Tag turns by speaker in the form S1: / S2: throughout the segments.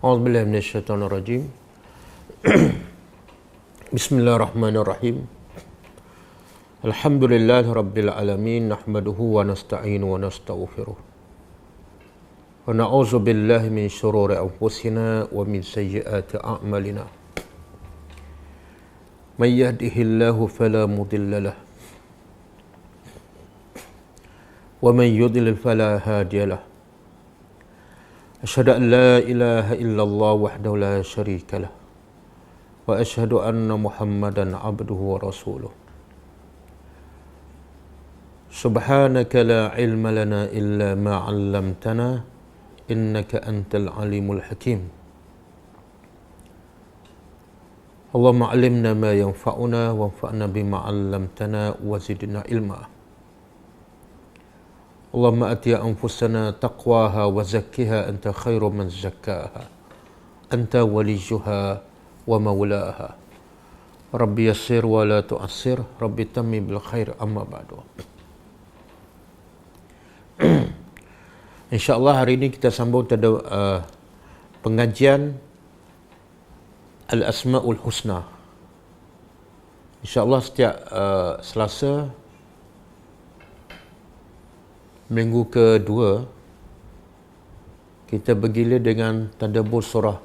S1: A'udzubillahi minasyaitonirrajim. Bismillahirrahmanirrahim. Alhamdulillahi rabbil alamin, nahmaduhu wa nasta'inu wa nastaghfiruh. Wa na'udzu billahi min syururi anfusina wa min sayyiati a'malina. May yahdihillahu fala mudilla lahu wa man yudlil fala hadiya lahu. Asyhadu an la ilaha illallah wahdahu la syarika lah wa asyhadu anna Muhammadan abduhu wa rasuluh. Subhanaka la ilma lana illa ma 'allamtana innaka antal alimul hakim. Allahumma 'allimna ma yanfa'una wanfa'na bima 'allamtana wa zidna ilma. Allahumma ati anfusana taqwaha wa zakkiha anta khairu man zakkaha anta waliyuha wa maulaha. Rabbi yassir wa la tu'assir, Rabbi tammi bil khair, amma ba'du. InsyaAllah hari ini kita sambung pengajian Al-Asma'ul Husna. InsyaAllah setiap Selasa minggu kedua kita bergila dengan tadabbur surah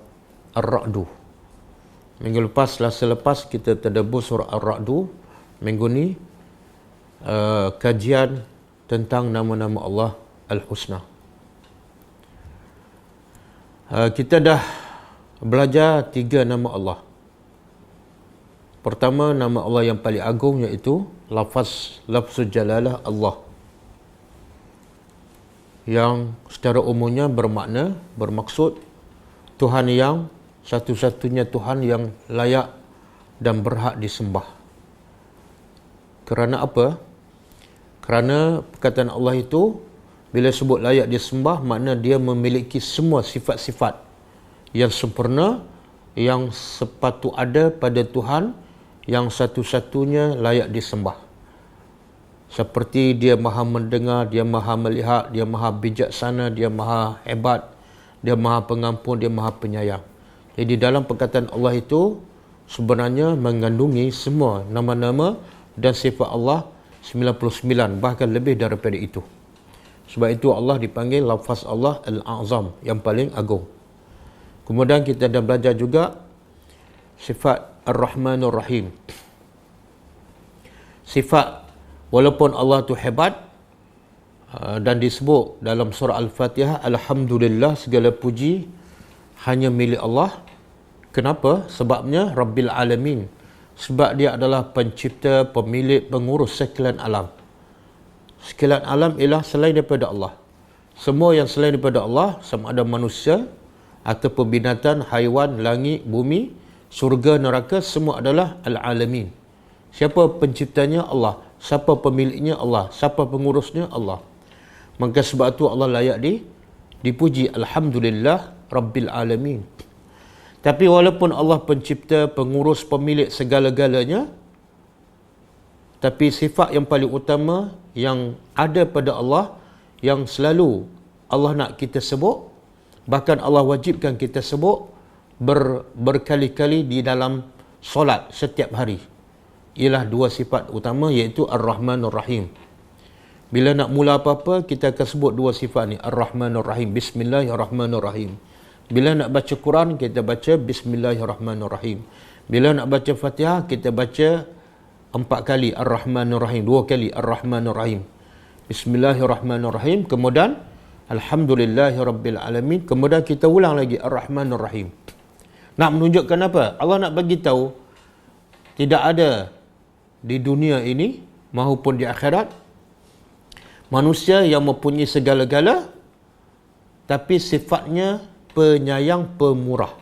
S1: Ar-Ra'du. Minggu lepas, Selasa lepas kita tadabbur surah Ar-Ra'du. Minggu ni kajian tentang nama-nama Allah Al-Husna. Kita dah belajar 3 nama Allah. Pertama, nama Allah yang paling agung iaitu lafzul jalalah Allah, yang secara umumnya bermaksud Tuhan yang satu-satunya Tuhan yang layak dan berhak disembah. Kerana apa? Kerana perkataan Allah itu bila sebut layak disembah, makna dia memiliki semua sifat-sifat yang sempurna yang sepatut ada pada Tuhan yang satu-satunya layak disembah. Seperti dia maha mendengar, dia maha melihat, dia maha bijaksana, dia maha hebat, dia maha pengampun, dia maha penyayang. Jadi dalam perkataan Allah itu sebenarnya mengandungi semua nama-nama dan sifat Allah 99, bahkan lebih daripada itu. Sebab itu Allah dipanggil lafaz Allah Al-A'zam, yang paling agung. Kemudian kita dah belajar juga sifat Ar-Rahmanur Rahim. Sifat walaupun Allah tu hebat dan disebut dalam surah Al-Fatihah, Alhamdulillah, segala puji hanya milik Allah. Kenapa? Sebabnya Rabbil Alamin. Sebab dia adalah pencipta, pemilik, pengurus sekalian alam. Sekalian alam ialah selain daripada Allah. Semua yang selain daripada Allah, sama ada manusia ataupun binatang, haiwan, langit, bumi, surga, neraka, semua adalah Al-Alamin. Siapa penciptanya? Allah. Siapa pemiliknya? Allah. Siapa pengurusnya? Allah. Maka sebab itu Allah layak dipuji. Alhamdulillah Rabbil Alamin. Tapi walaupun Allah pencipta, pengurus, pemilik segala-galanya, tapi sifat yang paling utama yang ada pada Allah, yang selalu Allah nak kita sebut, bahkan Allah wajibkan kita sebut berkali-kali di dalam solat setiap hari, ialah 2 sifat utama, iaitu Ar-Rahmanur Rahim. Bila nak mula apa-apa, kita akan sebut 2 sifat ni, Ar-Rahmanur Rahim, Bismillahirrahmanirrahim. Bila nak baca Quran, kita baca Bismillahirrahmanirrahim. Bila nak baca Fatihah, kita baca 4 kali Ar-Rahmanur Rahim, 2 kali Ar-Rahmanur Rahim. Bismillahirrahmanirrahim, kemudian Alhamdulillahirabbil alamin, kemudian kita ulang lagi Ar-Rahmanur Rahim. Nak menunjukkan apa? Allah nak bagi tahu tidak ada di dunia ini maupun di akhirat manusia yang mempunyai segala-gala tapi sifatnya penyayang, pemurah.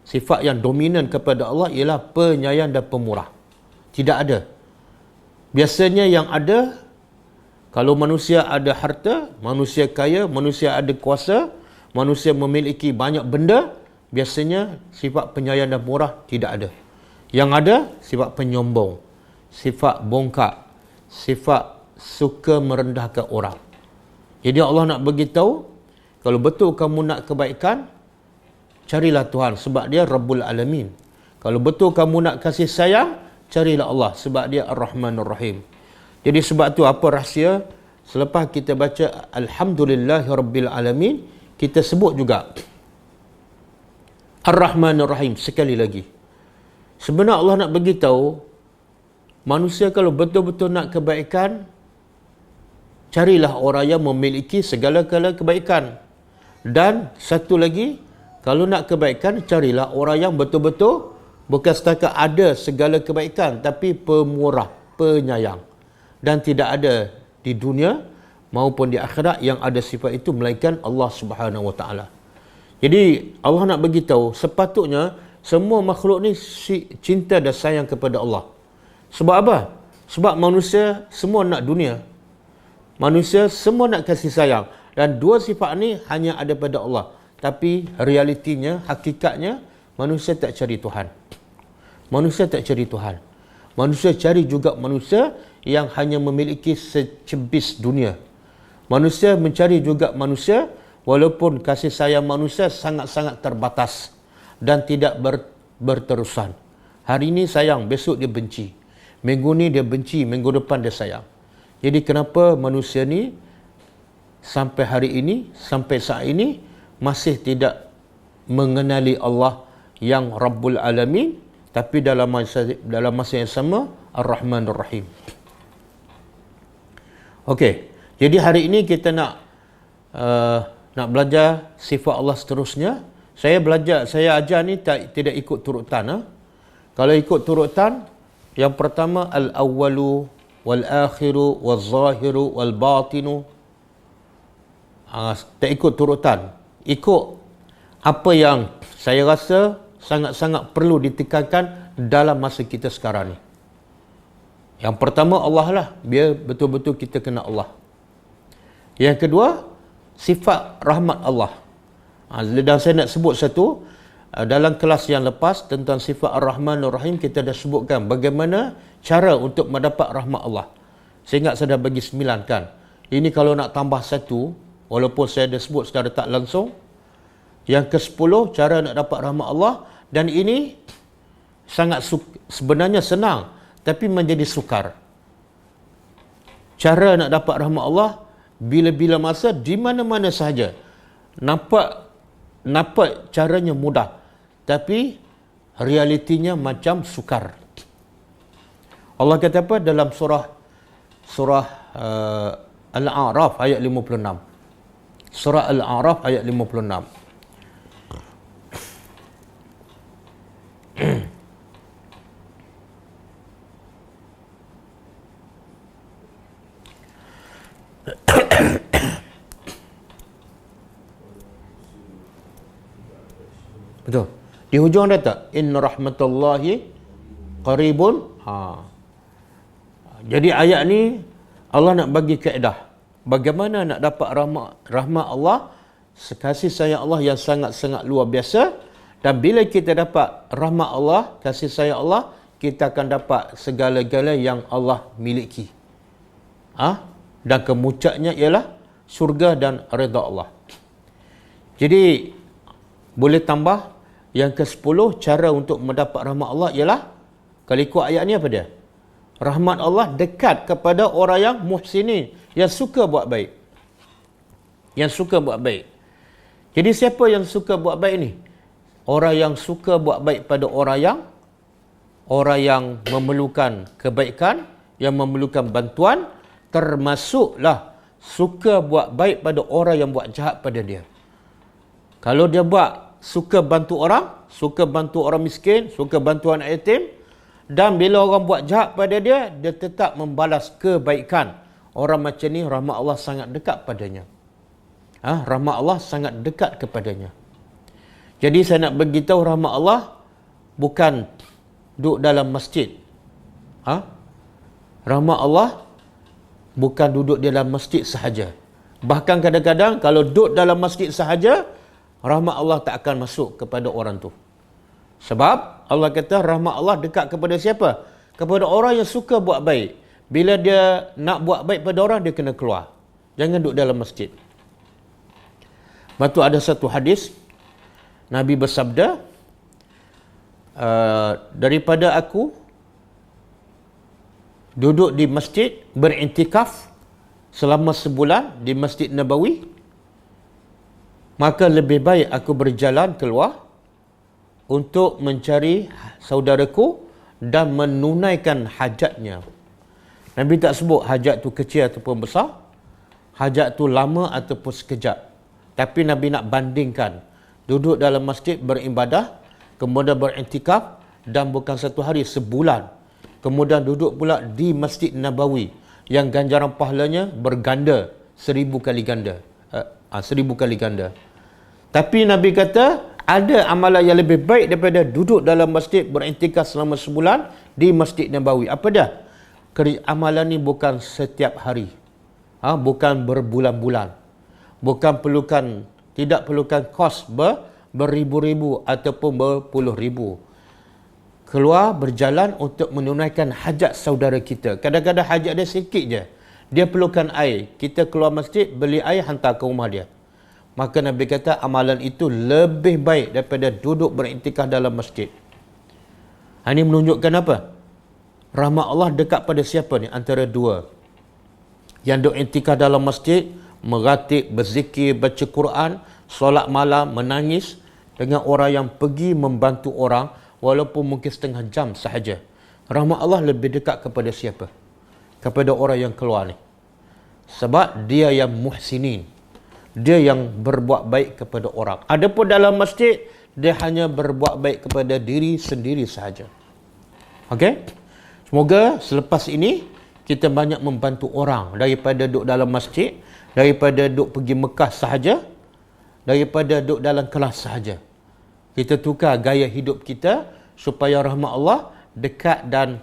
S1: Sifat yang dominan kepada Allah ialah penyayang dan pemurah. Tidak ada. Biasanya yang ada, kalau manusia ada harta, manusia kaya, manusia ada kuasa, manusia memiliki banyak benda, biasanya sifat penyayang dan murah tidak ada. Yang ada sifat penyombong, sifat bongkak, sifat suka merendahkan orang. Jadi Allah nak beritahu, kalau betul kamu nak kebaikan, carilah Tuhan sebab dia Rabbul Alamin. Kalau betul kamu nak kasih sayang, carilah Allah sebab dia Ar-Rahmanur Rahim. Jadi sebab tu apa rahsia? Selepas kita baca Alhamdulillahi Rabbil Alamin, kita sebut juga Ar-Rahmanur Rahim sekali lagi. Sebenarnya Allah nak bagi tahu manusia kalau betul-betul nak kebaikan, carilah orang yang memiliki segala-gala kebaikan. Dan satu lagi, kalau nak kebaikan, carilah orang yang betul-betul bukan setakat ada segala kebaikan, tapi pemurah, penyayang. Dan tidak ada di dunia maupun di akhirat yang ada sifat itu melainkan Allah Subhanahu Wa Taala. Jadi Allah nak bagi tahu sepatutnya semua makhluk ni cinta dan sayang kepada Allah. Sebab apa? Sebab manusia semua nak dunia. Manusia semua nak kasih sayang. Dan dua sifat ni hanya ada pada Allah. Tapi realitinya, hakikatnya, manusia tak cari Tuhan. Manusia tak cari Tuhan. Manusia cari juga manusia yang hanya memiliki secebis dunia. Manusia mencari juga manusia walaupun kasih sayang manusia sangat-sangat terbatas dan tidak berterusan. Hari ini sayang, besok dia benci. Minggu ni dia benci, minggu depan dia sayang. Jadi kenapa manusia ni sampai hari ini, sampai saat ini masih tidak mengenali Allah yang Rabbul Alamin, tapi dalam masa yang sama Ar-Rahmanur Rahim. Okey, jadi hari ini kita nak belajar sifat Allah seterusnya. Saya ajar ni tidak ikut turutan. Kalau ikut turutan, yang pertama al-awwalu wal-akhiru wal-zahiru wal-batinu. Tak ikut turutan. Ikut apa yang saya rasa sangat-sangat perlu ditekankan dalam masa kita sekarang ni. Yang pertama Allah lah, biar betul-betul kita kenal Allah. Yang kedua, sifat rahmat Allah. Dan saya nak sebut satu, dalam kelas yang lepas tentang sifat Ar-Rahmanur Rahim, kita dah sebutkan bagaimana cara untuk mendapat rahmat Allah. Saya ingat saya dah bagi 9 kan. Ini kalau nak tambah satu, walaupun saya dah sebut secara tak langsung, yang ke-10 cara nak dapat rahmat Allah. Dan ini sangat sebenarnya senang, tapi menjadi sukar. Cara nak dapat rahmat Allah bila-bila masa, di mana-mana sahaja. Nampak caranya mudah, tapi realitinya macam sukar. Allah kata apa dalam surah Al-A'raf ayat 56. Surah Al-A'raf ayat 56. Betul. Di hujung ada tak? Inna rahmatullahi qaribun. Jadi ayat ni Allah nak bagi kaedah. Bagaimana nak dapat rahmat Allah, kasih sayang Allah yang sangat-sangat luar biasa. Dan bila kita dapat rahmat Allah, kasih sayang Allah, kita akan dapat segala-gala yang Allah miliki. Dan kemuncaknya ialah syurga dan redha Allah. Jadi boleh tambah yang ke-10 cara untuk mendapat rahmat Allah ialah, kalau ikut ayat ni apa dia? Rahmat Allah dekat kepada orang yang muhsinin, yang suka buat baik. Yang suka buat baik. Jadi siapa yang suka buat baik ni? Orang yang suka buat baik pada orang yang memerlukan kebaikan, yang memerlukan bantuan, termasuklah suka buat baik pada orang yang buat jahat pada dia. Kalau dia suka bantu orang miskin, suka bantu anak yatim, dan bila orang buat jahat pada dia, dia tetap membalas kebaikan. Orang macam ni rahmat Allah sangat dekat padanya. Rahmat Allah sangat dekat kepadanya. Jadi saya nak beritahu rahmat Allah bukan duduk dalam masjid. Rahmat Allah bukan duduk dalam masjid sahaja. Bahkan kadang-kadang kalau duduk dalam masjid sahaja, rahmat Allah tak akan masuk kepada orang tu. Sebab Allah kata rahmat Allah dekat kepada siapa? Kepada orang yang suka buat baik. Bila dia nak buat baik pada orang, dia kena keluar. Jangan duduk dalam masjid. Lepas tu ada satu hadis Nabi bersabda, daripada aku duduk di masjid beriktikaf selama sebulan di Masjid Nabawi, maka lebih baik aku berjalan keluar untuk mencari saudaraku dan menunaikan hajatnya. Nabi tak sebut hajat tu kecil ataupun besar, hajat tu lama ataupun sekejap. Tapi Nabi nak bandingkan duduk dalam masjid beribadah, kemudian beriktikaf, dan bukan satu hari, sebulan. Kemudian duduk pula di Masjid Nabawi yang ganjaran pahalanya berganda, 1000 kali ganda. 1000 kali ganda. Tapi Nabi kata, ada amalan yang lebih baik daripada duduk dalam masjid beriktikaf selama sebulan di Masjid Nabawi. Apa dah? Amalan ni bukan setiap hari. Bukan berbulan-bulan. Tidak perlukan kos beribu-ribu ataupun berpuluh ribu. Keluar berjalan untuk menunaikan hajat saudara kita. Kadang-kadang hajat dia sikit je. Dia perlukan air. Kita keluar masjid, beli air, hantar ke rumah dia. Maka Nabi kata amalan itu lebih baik daripada duduk beriktikaf dalam masjid. Ini menunjukkan apa? Rahmat Allah dekat pada siapa ni? Antara dua. Yang duduk iktikaf dalam masjid, meratib, berzikir, baca Quran, solat malam, menangis, dengan orang yang pergi membantu orang walaupun mungkin setengah jam sahaja. Rahmat Allah lebih dekat kepada siapa? Kepada orang yang keluar ni. Sebab dia yang muhsinin. Dia yang berbuat baik kepada orang. Adapun dalam masjid, dia hanya berbuat baik kepada diri sendiri sahaja. Okey? Semoga selepas ini kita banyak membantu orang daripada duduk dalam masjid, daripada duduk pergi Mekah sahaja, daripada duduk dalam kelas sahaja. Kita tukar gaya hidup kita supaya rahmat Allah dekat dan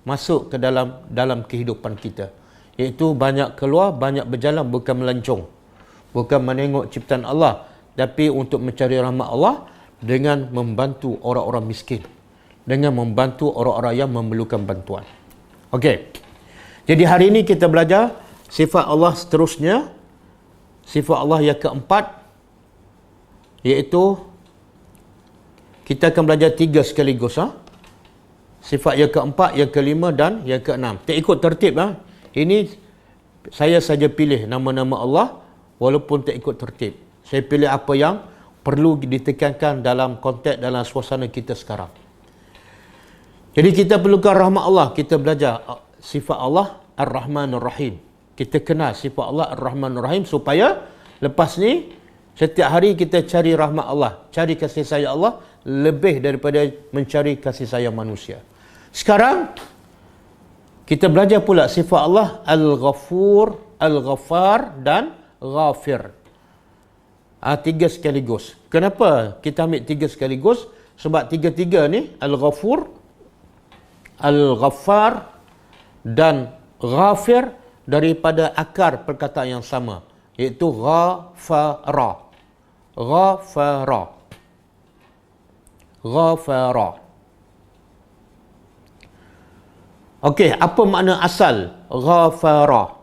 S1: masuk ke dalam kehidupan kita. Iaitu banyak keluar, banyak berjalan, bukan melancong. Bukan menengok ciptaan Allah, tapi untuk mencari rahmat Allah dengan membantu orang-orang miskin, dengan membantu orang-orang yang memerlukan bantuan. Okey. Jadi hari ini kita belajar sifat Allah seterusnya. Sifat Allah yang keempat, iaitu kita akan belajar 3 sekaligus. Sifat yang keempat, yang kelima dan yang keenam. Tak ikut tertib. Ini saya saja pilih nama-nama Allah walaupun tak ikut tertib. Saya pilih apa yang perlu ditekankan dalam konteks, dalam suasana kita sekarang. Jadi kita perlukan rahmat Allah. Kita belajar sifat Allah Ar-Rahman Ar-Rahim. Kita kenal sifat Allah Ar-Rahman Ar-Rahim supaya lepas ni setiap hari kita cari rahmat Allah, cari kasih sayang Allah lebih daripada mencari kasih sayang manusia. Sekarang kita belajar pula sifat Allah Al-Ghafur, Al-Ghaffar dan Ghafir. 3 sekaligus. Kenapa kita ambil 3 sekaligus? Sebab 3-3 ni, Al-Ghafur, Al-Ghaffar dan Ghafir daripada akar perkataan yang sama, iaitu Ghafara. Ghafara. Ghafara. Okey, apa makna asal Ghafara?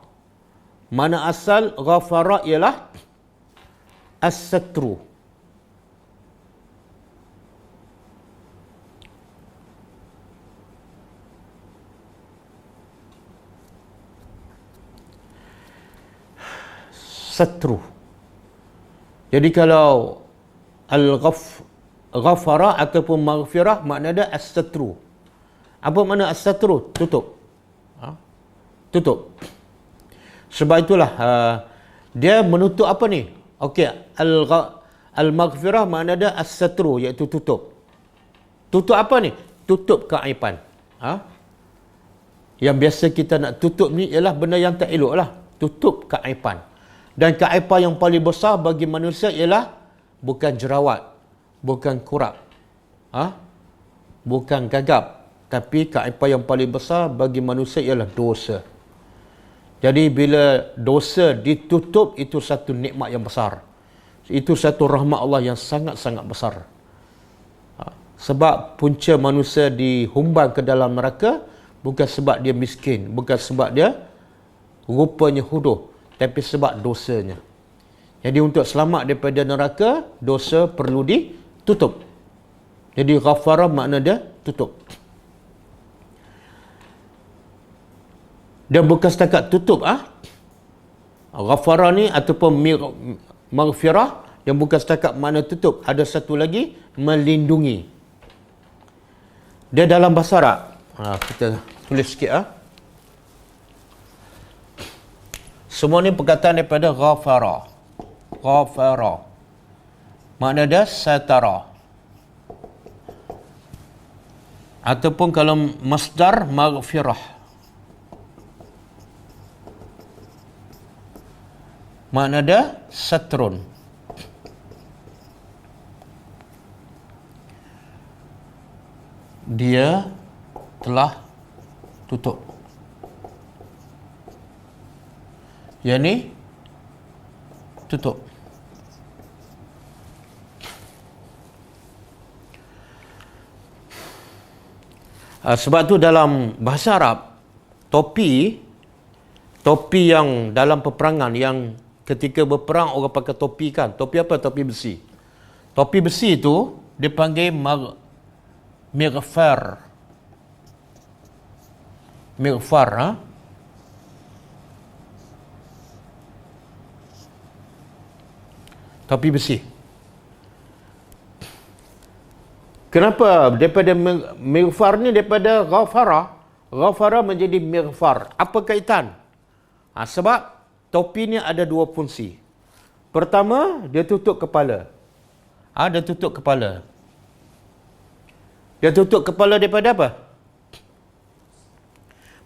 S1: Makna asal Ghafara ialah as-satru. Satru. Jadi kalau Al-Ghafara ataupun Maghfirah, makna dia as-satru. Apa makna as-satru? Tutup. Tutup. Sebab itulah dia menutup apa ni? Okey, Al-Maghfirah makna dia as-satru, iaitu tutup. Tutup apa ni? Tutup keaiban. Yang biasa kita nak tutup ni ialah benda yang tak elok lah. Tutup keaiban. Dan keaiban yang paling besar bagi manusia ialah bukan jerawat, bukan kurap, bukan gagap, tapi keaiban yang paling besar bagi manusia ialah dosa. Jadi bila dosa ditutup, itu satu nikmat yang besar. Itu satu rahmat Allah yang sangat-sangat besar. Sebab punca manusia dihumbang ke dalam neraka bukan sebab dia miskin, bukan sebab dia rupanya huduh, tapi sebab dosanya. Jadi untuk selamat daripada neraka, dosa perlu tutup. Jadi ghafara makna dia tutup. Dan bukan setakat tutup ghafara ni ataupun maghfirah yang bukan setakat makna tutup, ada satu lagi melindungi. Dia dalam bahasa Arab. Kita tulis sikit Semua ni perkataan daripada ghafara. Ghafara. Makna dia satara. Ataupun kalau masdar maghfirah. Makna dia satrun. Dia telah tutup. Yang ni tutup. Sebab tu dalam bahasa Arab, topi yang dalam peperangan, yang ketika berperang orang pakai topi kan. Topi apa? Topi besi. Topi besi itu dipanggil mighfar. Mighfar, topi besi. Kenapa? Daripada mighfar ni daripada ghafara. Ghafara menjadi mighfar. Apa kaitan? Sebab topi ni ada dua fungsi. Pertama, dia tutup kepala. Dia tutup kepala. Dia tutup kepala daripada apa?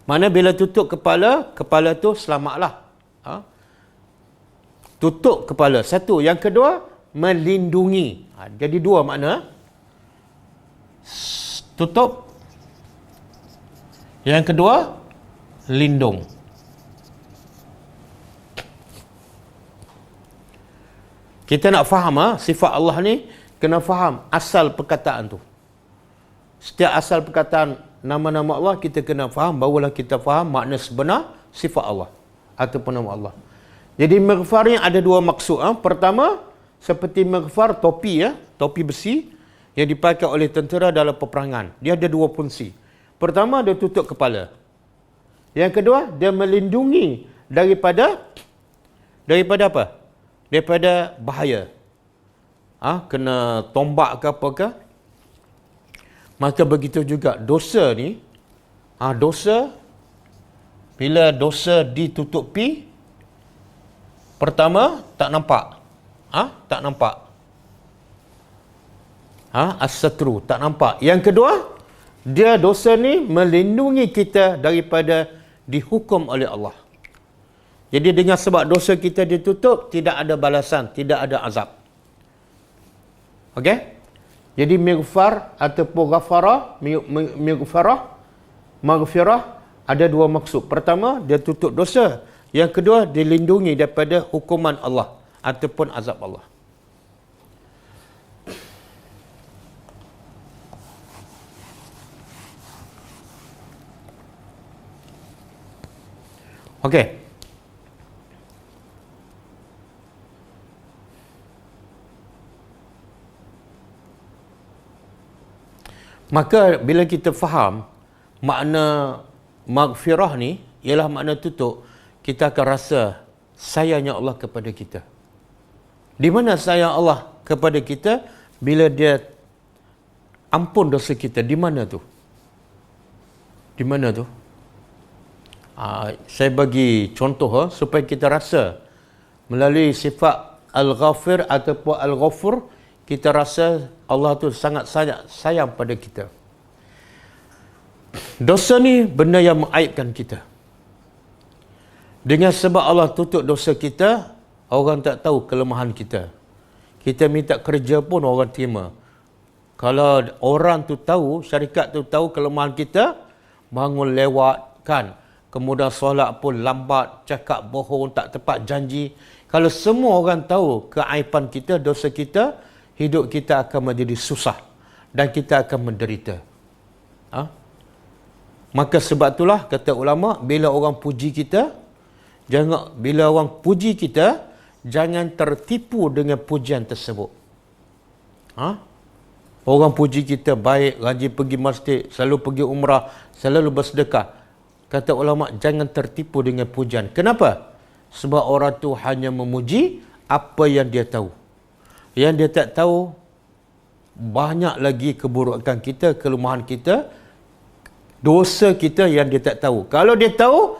S1: Mana bila tutup kepala, kepala tu selamatlah. Tutup kepala. Satu. Yang kedua, melindungi. Jadi dua makna. Tutup. Yang kedua, lindung. Kita nak faham sifat Allah ni, kena faham asal perkataan tu. Setiap asal perkataan nama-nama Allah, kita kena faham, barulah kita faham makna sebenar sifat Allah ataupun nama Allah. Jadi maghfar ni ada dua maksud. Pertama, seperti maghfar topi topi besi yang dipakai oleh tentera dalam peperangan. Dia ada dua fungsi. Pertama, dia tutup kepala. Yang kedua, dia melindungi daripada apa? Daripada bahaya. Kena tombak ke apa ke. Maka begitu juga dosa ni. Dosa, bila dosa ditutupi, pertama, tak nampak. Tak nampak. As-satru, tak nampak. Yang kedua, dia dosa ni melindungi kita daripada dihukum oleh Allah. Jadi dengan sebab dosa kita ditutup, tidak ada balasan, tidak ada azab. Okey? Jadi mighfar ataupun ghafara, maghfirah ada dua maksud. Pertama, dia tutup dosa. Yang kedua, dilindungi daripada hukuman Allah ataupun azab Allah. Okey. Maka bila kita faham makna maghfirah ni ialah makna tutup, kita akan rasa sayangnya Allah kepada kita. Di mana sayang Allah kepada kita? Bila dia ampun dosa kita. Di mana tu? Di mana tu? Saya bagi contoh supaya kita rasa melalui sifat Al-Ghafir ataupun Al-Ghafur, kita rasa Allah tu sangat sayang pada kita. Dosa ni benda yang mengaibkan kita. Dengan sebab Allah tutup dosa kita, orang tak tahu kelemahan kita. Kita minta kerja pun orang terima. Kalau orang tu tahu, syarikat tu tahu kelemahan kita, bangun lewat kan. Kemudian solat pun lambat, cakap bohong, tak tepat janji. Kalau semua orang tahu keaiban kita, dosa kita, hidup kita akan menjadi susah dan kita akan menderita. Maka sebab itulah kata ulama, bila orang puji kita, jangan tertipu dengan pujian tersebut. Orang puji kita baik, rajin pergi masjid, selalu pergi umrah, selalu bersedekah. Kata ulama, jangan tertipu dengan pujian. Kenapa? Sebab orang tu hanya memuji apa yang dia tahu. Yang dia tak tahu, banyak lagi keburukan kita, kelemahan kita, dosa kita yang dia tak tahu. Kalau dia tahu,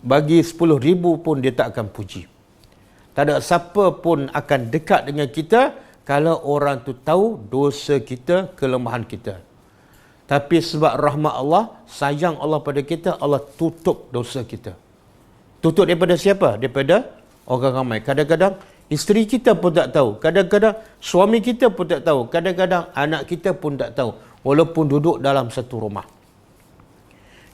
S1: bagi 10,000 pun dia tak akan puji. Tak ada siapa pun akan dekat dengan kita kalau orang tu tahu dosa kita, kelemahan kita. Tapi sebab rahmat Allah, sayang Allah pada kita, Allah tutup dosa kita. Tutup daripada siapa? Daripada orang ramai. Kadang-kadang isteri kita pun tak tahu. Kadang-kadang suami kita pun tak tahu. Kadang-kadang anak kita pun tak tahu. Walaupun duduk dalam satu rumah.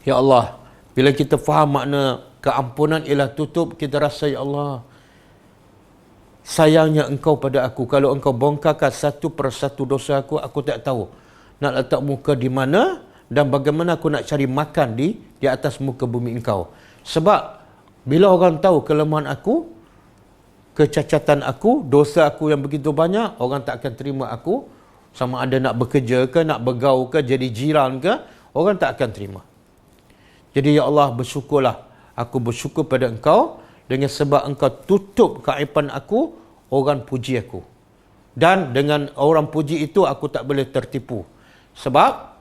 S1: Ya Allah, bila kita faham makna keampunan ialah tutup, kita rasa, ya Allah, sayangnya engkau pada aku. Kalau engkau bongkarkan satu persatu dosa aku tak tahu nak letak muka di mana dan bagaimana aku nak cari makan di atas muka bumi engkau. Sebab bila orang tahu kelemahan aku, kecacatan aku, dosa aku yang begitu banyak, orang tak akan terima aku. Sama ada nak bekerja ke, nak bergaul ke, jadi jiran ke, orang tak akan terima. Jadi ya Allah, bersyukurlah. Aku bersyukur pada engkau dengan sebab engkau tutup keaiban aku, orang puji aku. Dan dengan orang puji itu aku tak boleh tertipu. Sebab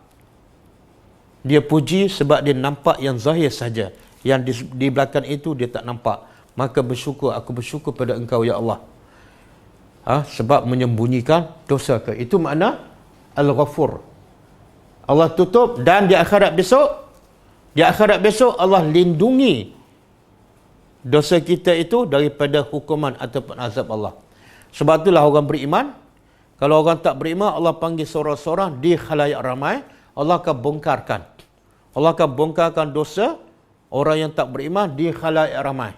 S1: dia puji sebab dia nampak yang zahir saja. Yang di belakang itu dia tak nampak. Maka bersyukur, aku bersyukur pada engkau ya Allah. Sebab menyembunyikan dosa ke. Itu makna Al-Ghafur. Allah tutup dan di akhirat besok Allah lindungi dosa kita itu daripada hukuman ataupun azab Allah. Sebab itulah orang beriman, kalau orang tak beriman, Allah panggil seorang-seorang di khalayak ramai, Allah akan bongkarkan. Allah akan bongkarkan dosa orang yang tak beriman di khalayak ramai.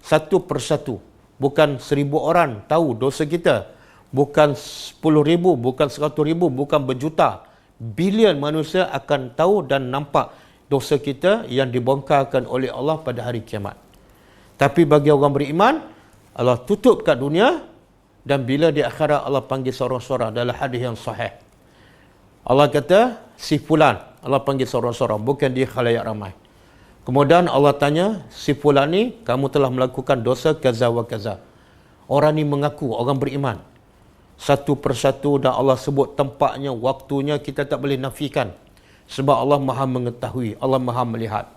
S1: Satu persatu. Bukan 1,000 orang tahu dosa kita. Bukan 10,000, bukan 100,000, bukan berjuta. Bilion manusia akan tahu dan nampak dosa kita yang dibongkarkan oleh Allah pada hari kiamat. Tapi bagi orang beriman, Allah tutup kat dunia dan bila di akhirat Allah panggil seorang-seorang dalam hadis yang sahih. Allah kata, si fulan, Allah panggil seorang-seorang, bukan di khalayak ramai. Kemudian Allah tanya, si fulan ni, kamu telah melakukan dosa kaza wa kaza. Orang ni mengaku, orang beriman. Satu persatu dan Allah sebut tempatnya, waktunya, kita tak boleh nafikan. Sebab Allah maha mengetahui, Allah maha melihat.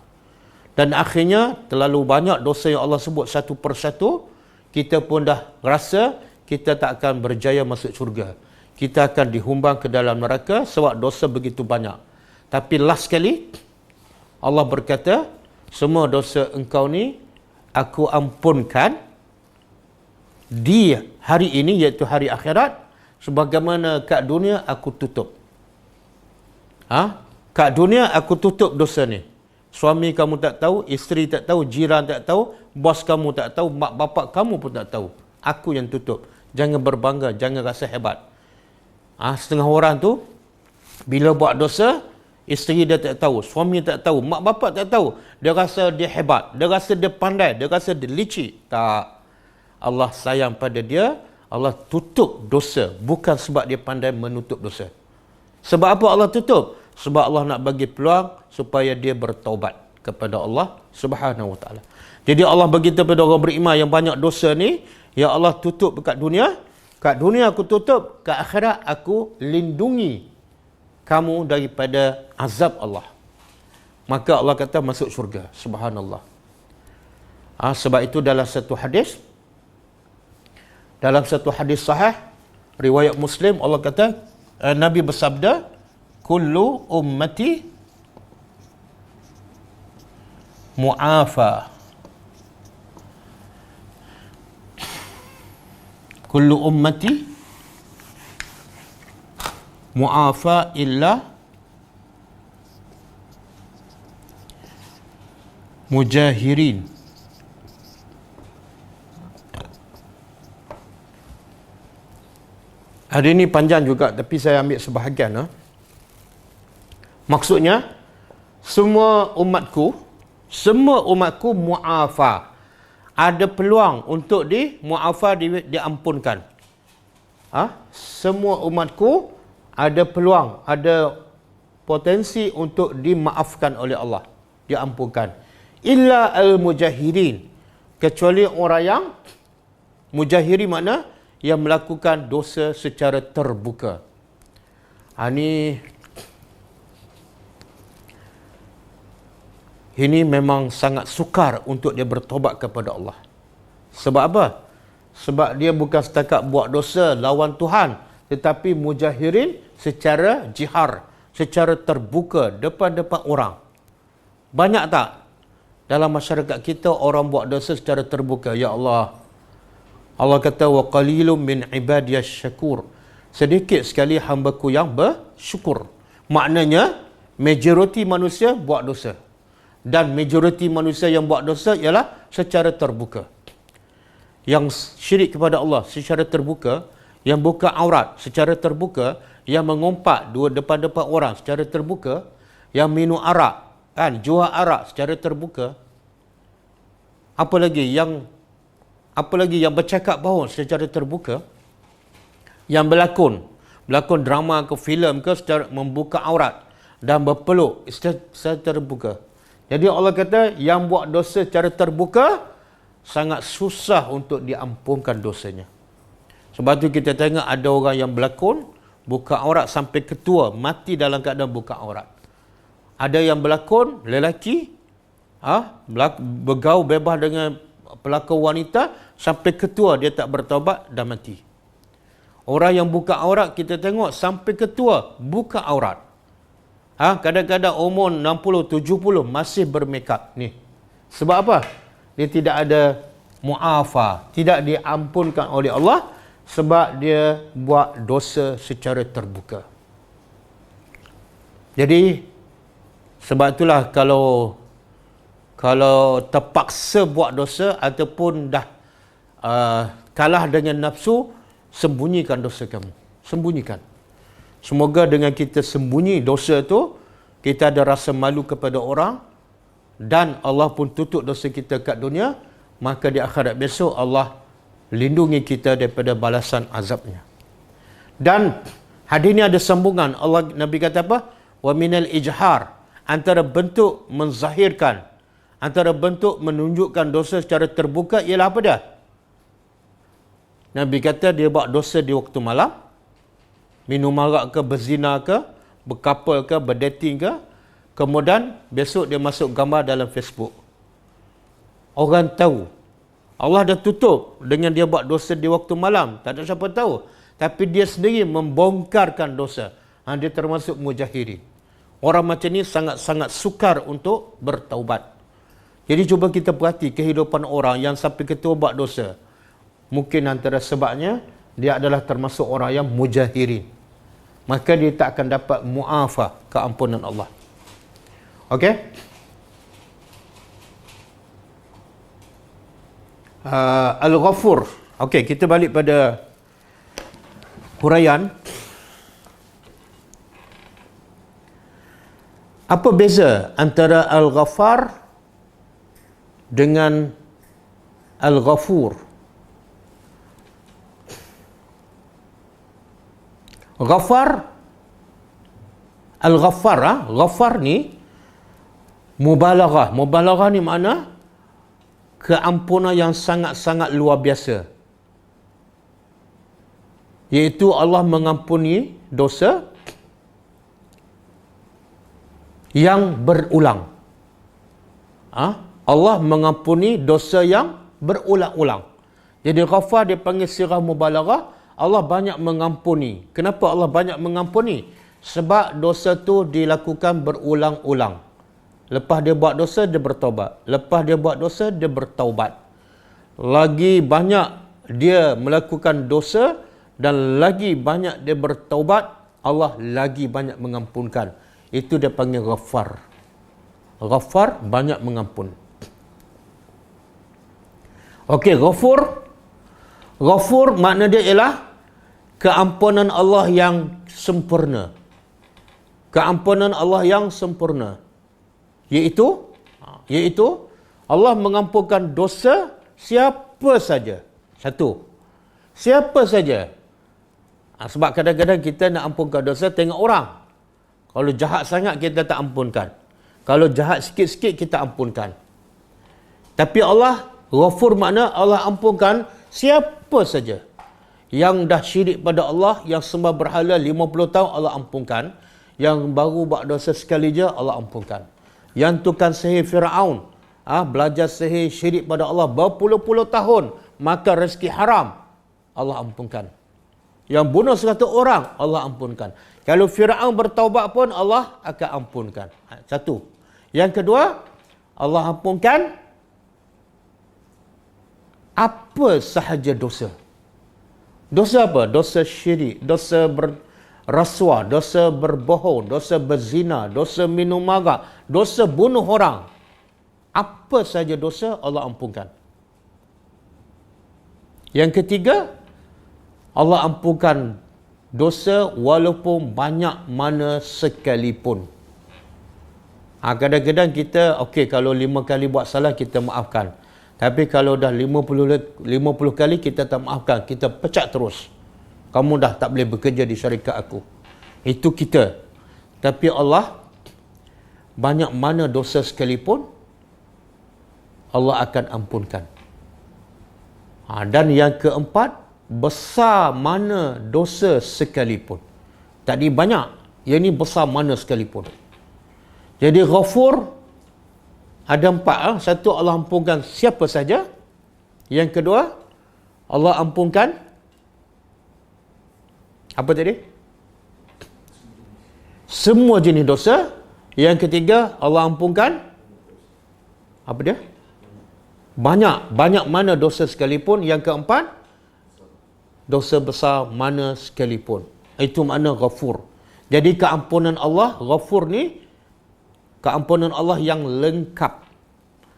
S1: Dan akhirnya, terlalu banyak dosa yang Allah sebut satu persatu, kita pun dah rasa kita tak akan berjaya masuk syurga. Kita akan dihumbang ke dalam neraka sebab dosa begitu banyak. Tapi last sekali, Allah berkata, semua dosa engkau ni, aku ampunkan di hari ini, iaitu hari akhirat, sebagaimana kat dunia aku tutup. Kat dunia aku tutup dosa ni. Suami kamu tak tahu, isteri tak tahu, jiran tak tahu, bos kamu tak tahu, mak bapak kamu pun tak tahu. Aku yang tutup. Jangan berbangga, jangan rasa hebat. Setengah orang tu, bila buat dosa, isteri dia tak tahu, suami tak tahu, mak bapak tak tahu. Dia rasa dia hebat, dia rasa dia pandai, dia rasa dia licik. Tak. Allah sayang pada dia, Allah tutup dosa. Bukan sebab dia pandai menutup dosa. Sebab apa Allah tutup? Sebab Allah nak bagi peluang supaya dia bertaubat kepada Allah Subhanahu Wa Taala. Jadi Allah bagi kepada orang beriman yang banyak dosa ni, ya Allah tutup dekat dunia. Kat dunia aku tutup, kat akhirat aku lindungi kamu daripada azab Allah. Maka Allah kata masuk syurga. Subhanallah. Sebab itu dalam satu hadis sahih riwayat Muslim, Allah kata, Nabi bersabda, kullu ummati mu'afa. Kullu ummati mu'afa illa mujahirin. Hari ini panjang juga, tapi saya ambil sebahagian. Maksudnya, semua umatku mu'afa. Ada peluang untuk mu'afa, diampunkan. semua umatku ada peluang, ada potensi untuk dimaafkan oleh Allah, diampunkan. Illa al-mujahirin, kecuali orang yang mujahiri, makna yang melakukan dosa secara terbuka. Ini memang sangat sukar untuk dia bertobat kepada Allah. Sebab apa? Sebab dia bukan setakat buat dosa lawan Tuhan, tetapi mujahirin secara jihar, secara terbuka depan-depan orang. Banyak tak dalam masyarakat kita orang buat dosa secara terbuka? Ya Allah, Allah kata wa qalilum min ibadiyas syakur, sedikit sekali hamba-Ku yang bersyukur. Maknanya majoriti manusia buat dosa, dan majoriti manusia yang buat dosa ialah secara terbuka. Yang syirik kepada Allah secara terbuka, yang buka aurat secara terbuka, yang mengumpat depan-depan orang secara terbuka, yang minum arak, jual arak secara terbuka, apa lagi yang bercakap bohong secara terbuka, yang berlakon drama ke filem ke secara membuka aurat dan berpeluk secara terbuka. Jadi Allah kata yang buat dosa secara terbuka sangat susah untuk diampunkan dosanya. Sebab tu kita tengok ada orang yang berlakon buka aurat sampai ketua mati dalam keadaan buka aurat. Ada yang berlakon lelaki bergaul bebas dengan pelakon wanita sampai ketua dia tak bertaubat dan mati. Orang yang buka aurat kita tengok sampai ketua buka aurat. Kadang-kadang umur 60, 70 masih bermakeup ni. Sebab apa? Dia tidak ada mu'afa, tidak diampunkan oleh Allah sebab dia buat dosa secara terbuka. Jadi sebab itulah kalau terpaksa buat dosa ataupun dah kalah dengan nafsu, sembunyikan dosa kamu. Sembunyikan. Semoga dengan kita sembunyi dosa tu, kita ada rasa malu kepada orang, dan Allah pun tutup dosa kita kat dunia, maka di akhirat besok Allah lindungi kita daripada balasan azabnya. Dan hadis ni ada sambungan. Nabi kata apa? Wa minal ijhar, antara bentuk menzahirkan, antara bentuk menunjukkan dosa secara terbuka ialah apa dia? Nabi kata dia buat dosa di waktu malam, minum arak ke, berzina ke, berkapal ke, berdating ke, kemudian besok dia masuk gambar dalam Facebook. Orang tahu. Allah dah tutup dengan dia buat dosa di waktu malam. Tak ada siapa tahu. Tapi dia sendiri membongkarkan dosa. Dia termasuk mujahirin. Orang macam ni sangat-sangat sukar untuk bertaubat. Jadi cuba kita perhati kehidupan orang yang sampai ketua buat dosa. Mungkin antara sebabnya dia adalah termasuk orang yang mujahirin. Maka dia tak akan dapat mu'afah, keampunan Allah. Okey? Al-Ghafur. Okey, kita balik pada huraian. Apa beza antara Al-Ghaffar dengan Al-Ghafur? Ghaffar, Al-Ghaffar, Ghaffar ni mubalaghah. Mubalaghah ni makna keampunan yang sangat-sangat luar biasa. Iaitu Allah mengampuni dosa yang berulang. Allah mengampuni dosa yang berulang-ulang. Jadi Ghaffar dia panggil sirah mubalaghah. Allah banyak mengampuni. Kenapa Allah banyak mengampuni? Sebab dosa tu dilakukan berulang-ulang. Lepas dia buat dosa, dia bertaubat. Lepas dia buat dosa, dia bertaubat. Lagi banyak dia melakukan dosa dan lagi banyak dia bertaubat, Allah lagi banyak mengampunkan. Itu dia panggil Ghaffar. Ghaffar banyak mengampun. Okey, Ghafur. Ghafur makna dia ialah keampunan Allah yang sempurna. Keampunan Allah yang sempurna. Iaitu Allah mengampunkan dosa siapa saja. Satu. Siapa saja Sebab kadang-kadang kita nak ampunkan dosa tengok orang. Kalau jahat sangat kita tak ampunkan. Kalau jahat sikit-sikit kita ampunkan. Tapi Allah Ghafur makna Allah ampunkan siapa saja. Yang dah syirik pada Allah, yang sembah berhala 50 tahun Allah ampunkan. Yang baru buat dosa sekali je Allah ampunkan. Yang tukang sihir Firaun, belajar sihir syirik pada Allah berpuluh-puluh tahun, makan rezeki haram, Allah ampunkan. Yang bunuh 100 orang, Allah ampunkan. Kalau Firaun bertaubat pun Allah akan ampunkan. Satu. Yang kedua, Allah ampunkan apa sahaja dosa. Dosa apa? Dosa syirik, dosa berrasuah, dosa berbohong, dosa berzina, dosa minum arak, dosa bunuh orang. Apa sahaja dosa Allah ampunkan. Yang ketiga, Allah ampunkan dosa walaupun banyak mana sekalipun. Kadang-kadang kita, kalau 5 kali buat salah kita maafkan. Tapi kalau dah 50 kali kita tak maafkan, kita pecat terus. Kamu dah tak boleh bekerja di syarikat aku. Itu kita. Tapi Allah, banyak mana dosa sekalipun, Allah akan ampunkan. Dan yang keempat, besar mana dosa sekalipun. Tadi banyak, yang ni besar mana sekalipun. Jadi Ghafur ada 4. Satu, Allah ampunkan siapa saja. Yang kedua, Allah ampunkan apa tadi? Semua jenis dosa. Yang ketiga, Allah ampunkan apa dia? Banyak mana dosa sekalipun. Yang keempat, dosa besar mana sekalipun. Itu makna Ghafur. Jadi keampunan Allah, Ghafur ni keampunan Allah yang lengkap.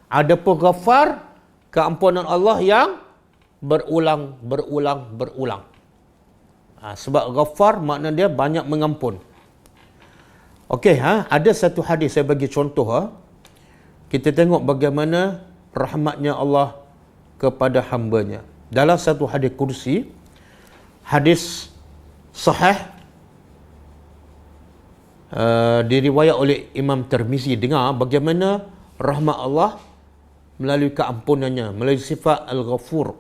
S1: Adapun Ghafar, keampunan Allah yang berulang. Sebab Ghafar makna dia banyak mengampun. Ada satu hadis saya bagi contoh. Kita tengok bagaimana rahmatnya Allah kepada hamba-Nya. Dalam satu hadis kursi, hadis sahih, diriwayat oleh Imam Tirmizi, dengar bagaimana rahmat Allah melalui keampunannya, melalui sifat Al-Ghafur.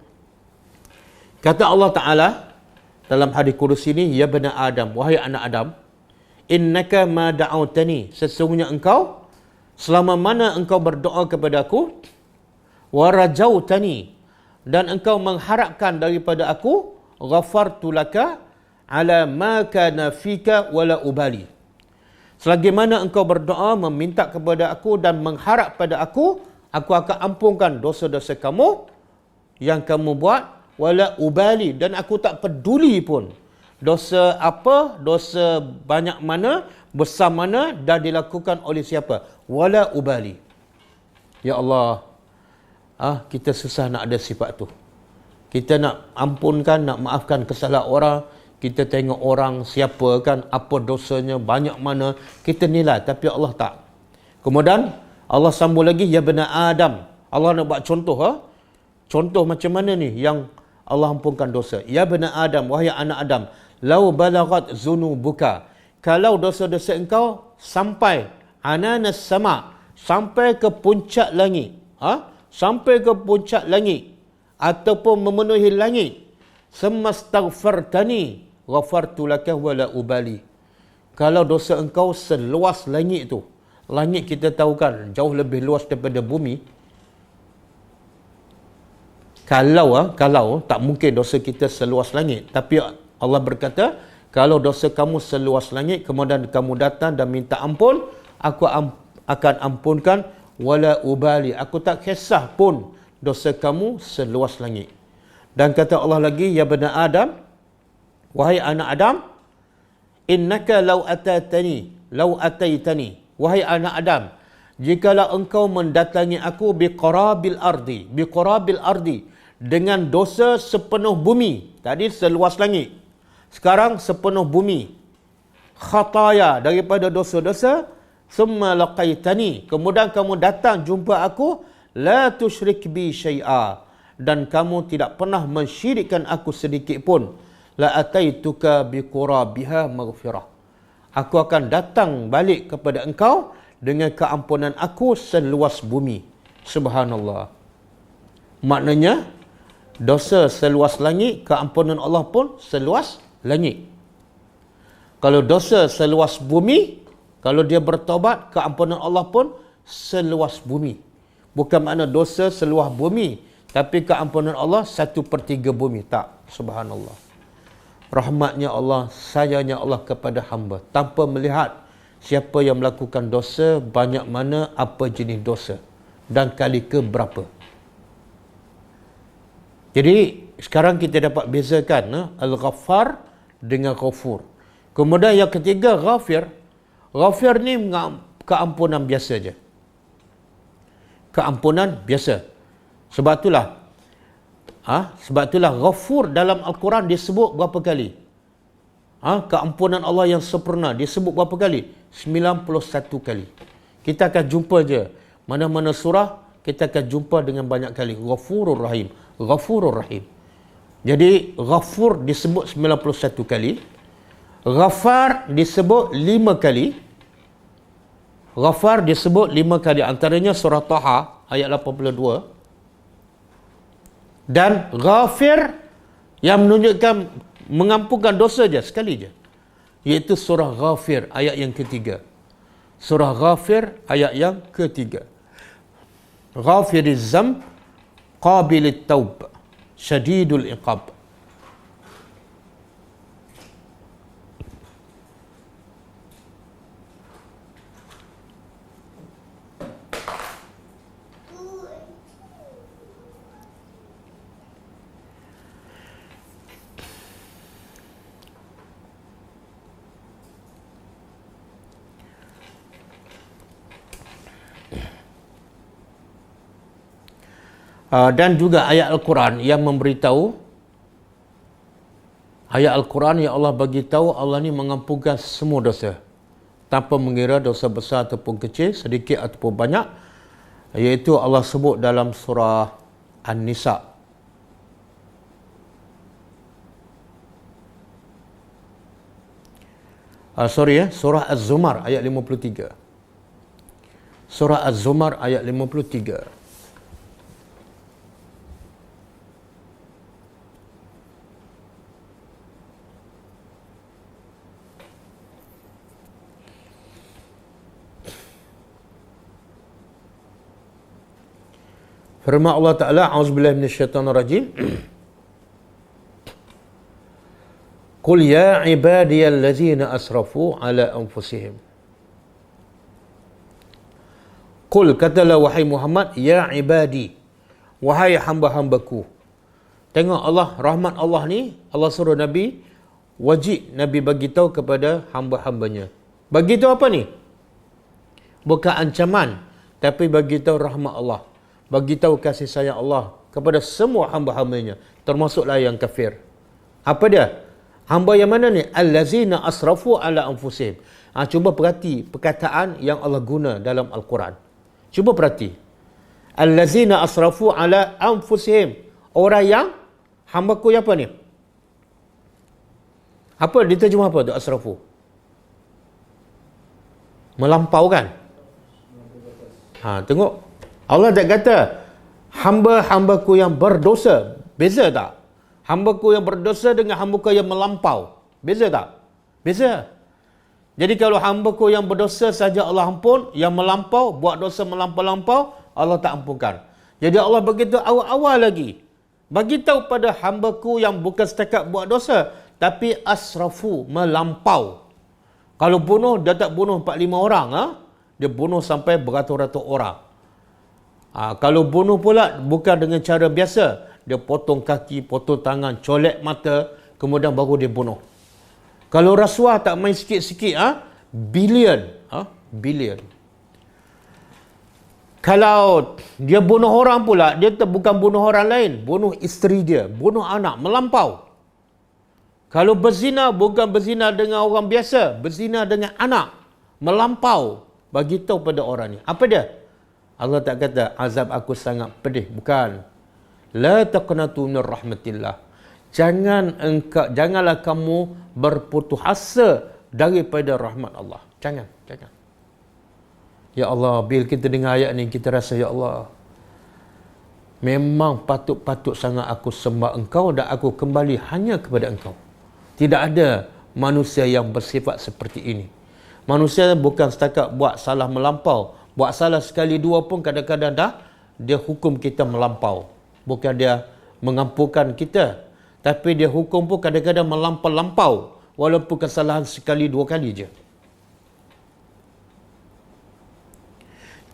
S1: Kata Allah Ta'ala dalam hadis kursi ini, ya bani Adam, wahai anak Adam, innaka ma da'autani, sesungguhnya engkau, selama mana engkau berdoa kepada aku, wa rajautani, dan engkau mengharapkan daripada aku, ghafartu laka ala ma kana fika wala ubali. Selagi mana engkau berdoa, meminta kepada aku dan mengharap pada aku akan ampunkan dosa-dosa kamu yang kamu buat, wala ubali, dan aku tak peduli pun dosa apa, dosa banyak mana, besar mana, dah dilakukan oleh siapa, wala ubali. Ya Allah, kita susah nak ada sifat tu. Kita nak ampunkan, nak maafkan kesalahan orang. Kita tengok orang siapa kan, apa dosanya, banyak mana, kita nilai. Tapi Allah tak. Kemudian Allah sambung lagi, ya bani Adam. Allah nak buat contoh. Contoh macam mana ni yang Allah ampunkan dosa. Ya bani Adam, wahai anak Adam, lau balaghat zunubuka, kalau dosa-dosa engkau sampai ananas sama, sampai ke puncak langit, sampai ke puncak langit ataupun memenuhi langit, semastaghfartani ghafartu laka wala ubali. Kalau dosa engkau seluas langit tu, langit kita tahu kan jauh lebih luas daripada bumi. Kalau tak mungkin dosa kita seluas langit, tapi Allah berkata, kalau dosa kamu seluas langit, kemudian kamu datang dan minta ampun, aku akan ampunkan wala ubali, aku tak kisah pun dosa kamu seluas langit. Dan kata Allah lagi, ya bani Adam, wahai anak Adam, innaka law ataitani, wahai anak Adam, jikalau engkau mendatangi aku biqarabil ardi, dengan dosa sepenuh bumi. Tadi seluas langit, sekarang sepenuh bumi. Khataya, daripada dosa-dosa. Summa laqaitani, kemudian kamu datang jumpa aku, la tusyrik bi syai'a, dan kamu tidak pernah mensyirikkan aku sedikit pun. la ataituka biqurabiha maghfirah. Aku akan datang balik kepada engkau dengan keampunan aku seluas bumi. Subhanallah. Maknanya, dosa seluas langit, keampunan Allah pun seluas langit. Kalau dosa seluas bumi, kalau dia bertaubat, keampunan Allah pun seluas bumi. Bukan makna dosa seluas bumi, tapi keampunan Allah 1/3 bumi. Tak. Subhanallah. Rahmatnya Allah, sayangnya Allah kepada hamba, tanpa melihat siapa yang melakukan dosa, banyak mana, apa jenis dosa, dan kali ke berapa. Jadi, sekarang kita dapat bezakan Al-Ghaffar dengan Ghafur. Kemudian yang ketiga, Ghafir. Ghafir ni keampunan biasa je. Keampunan biasa. Sebab itulah Ghafur dalam Al-Quran disebut berapa kali? Keampunan Allah yang sempurna disebut berapa kali? 91 kali. Kita akan jumpa je. Mana-mana surah, kita akan jumpa dengan banyak kali. Ghafurur Rahim. Ghafurur Rahim. Jadi, Ghafur disebut 91 kali. Ghaffar disebut 5 kali. Ghaffar disebut 5 kali. Antaranya surah Taha ayat 82. Dan Ghafir yang menunjukkan mengampunkan dosa je, sekali je. Iaitu surah Ghafir ayat yang ketiga. Surah Ghafir ayat yang ketiga. Ghafiriz zamb, qabilit taub, syadidul iqab. Dan juga ayat Al-Quran yang memberitahu, ayat Al-Quran yang Allah bagi tahu Allah ni mengampunkan semua dosa tanpa mengira dosa besar ataupun kecil, sedikit ataupun banyak, iaitu Allah sebut dalam surah An-Nisa. Surah Az-Zumar ayat 53. Surah Az-Zumar ayat 53. Firman Allah Ta'ala, A'udzubillahi minasyaitonirrajim. Qul ya ibadiyallazina asrafu ala anfusihim. Qul, katalah wahai Muhammad, ya ibadi, wahai hamba-hambaku. Tengok Allah, rahmat Allah ni, Allah suruh Nabi, wajib Nabi bagi tahu kepada hamba-hambanya. Bagi tahu apa ni? Bukan ancaman, tapi bagi tahu rahmat Allah. Bagi tahu kasih sayang Allah kepada semua hamba-hambanya, termasuklah yang kafir. Apa dia? Hamba yang mana ni? Allazina asrafu ala anfusihim. Cuba perhati perkataan yang Allah guna dalam Al-Quran. Cuba perhati. Allazina asrafu ala anfusihim. Orang yang, hambaku yang apa ni? Apa diterjemah apa tu asrafu? Melampau kan? Tengok. Allah tak kata hamba-hambaku yang berdosa. Beza tak? Hambaku yang berdosa dengan hambaku yang melampau. Beza tak? Beza. Jadi kalau hambaku yang berdosa saja Allah ampun, yang melampau, buat dosa melampau-lampau, Allah tak ampunkan. Jadi Allah begitu awal-awal lagi bagi tahu pada hambaku yang bukan setakat buat dosa, tapi asrafu, melampau. Kalau bunuh, dia tak bunuh 4-5 orang. Dia bunuh sampai beratus-ratus orang. Kalau bunuh pula bukan dengan cara biasa, dia potong kaki, potong tangan, colek mata, kemudian baru dia bunuh. Kalau rasuah tak main sikit-sikit, bilion. Bilion. Kalau dia bunuh orang pula, dia bukan bunuh orang lain, bunuh isteri dia, bunuh anak, melampau. Kalau berzina, bukan berzina dengan orang biasa, berzina dengan anak, melampau. Bagi tahu pada orang ni. Apa dia? Allah tak kata azab aku sangat pedih, bukan. La taqnatu min rahmatillah. janganlah kamu berputus asa daripada rahmat Allah. Jangan. Ya Allah, bila kita dengar ayat ni, kita rasa, ya Allah, memang patut sangat aku sembah Engkau dan aku kembali hanya kepada Engkau. Tidak ada manusia yang bersifat seperti ini. Manusia bukan setakat buat salah melampau. Buat salah sekali dua pun kadang-kadang dia hukum kita melampau. Bukan dia mengampunkan kita, tapi dia hukum pun kadang-kadang melampau-lampau. Walaupun kesalahan sekali dua kali je.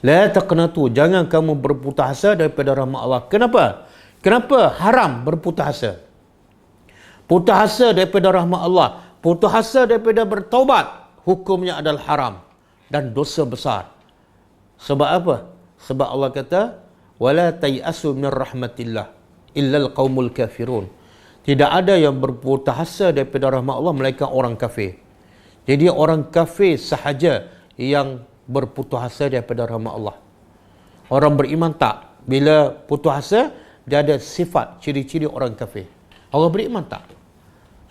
S1: La taqnatu, jangan kamu berputus asa daripada rahmat Allah. Kenapa haram berputus asa? Putus asa daripada rahmat Allah, putus asa daripada bertaubat, hukumnya adalah haram dan dosa besar. Sebab apa? Sebab Allah kata, wala tayasu min rahmatillah illa alqaumul kafirun. Tidak ada yang berputus asa daripada rahmat Allah melainkan orang kafir. Jadi orang kafir sahaja yang berputus asa daripada rahmat Allah. Orang beriman tak. Bila putus asa, dia ada sifat, ciri-ciri orang kafir. Allah beriman tak.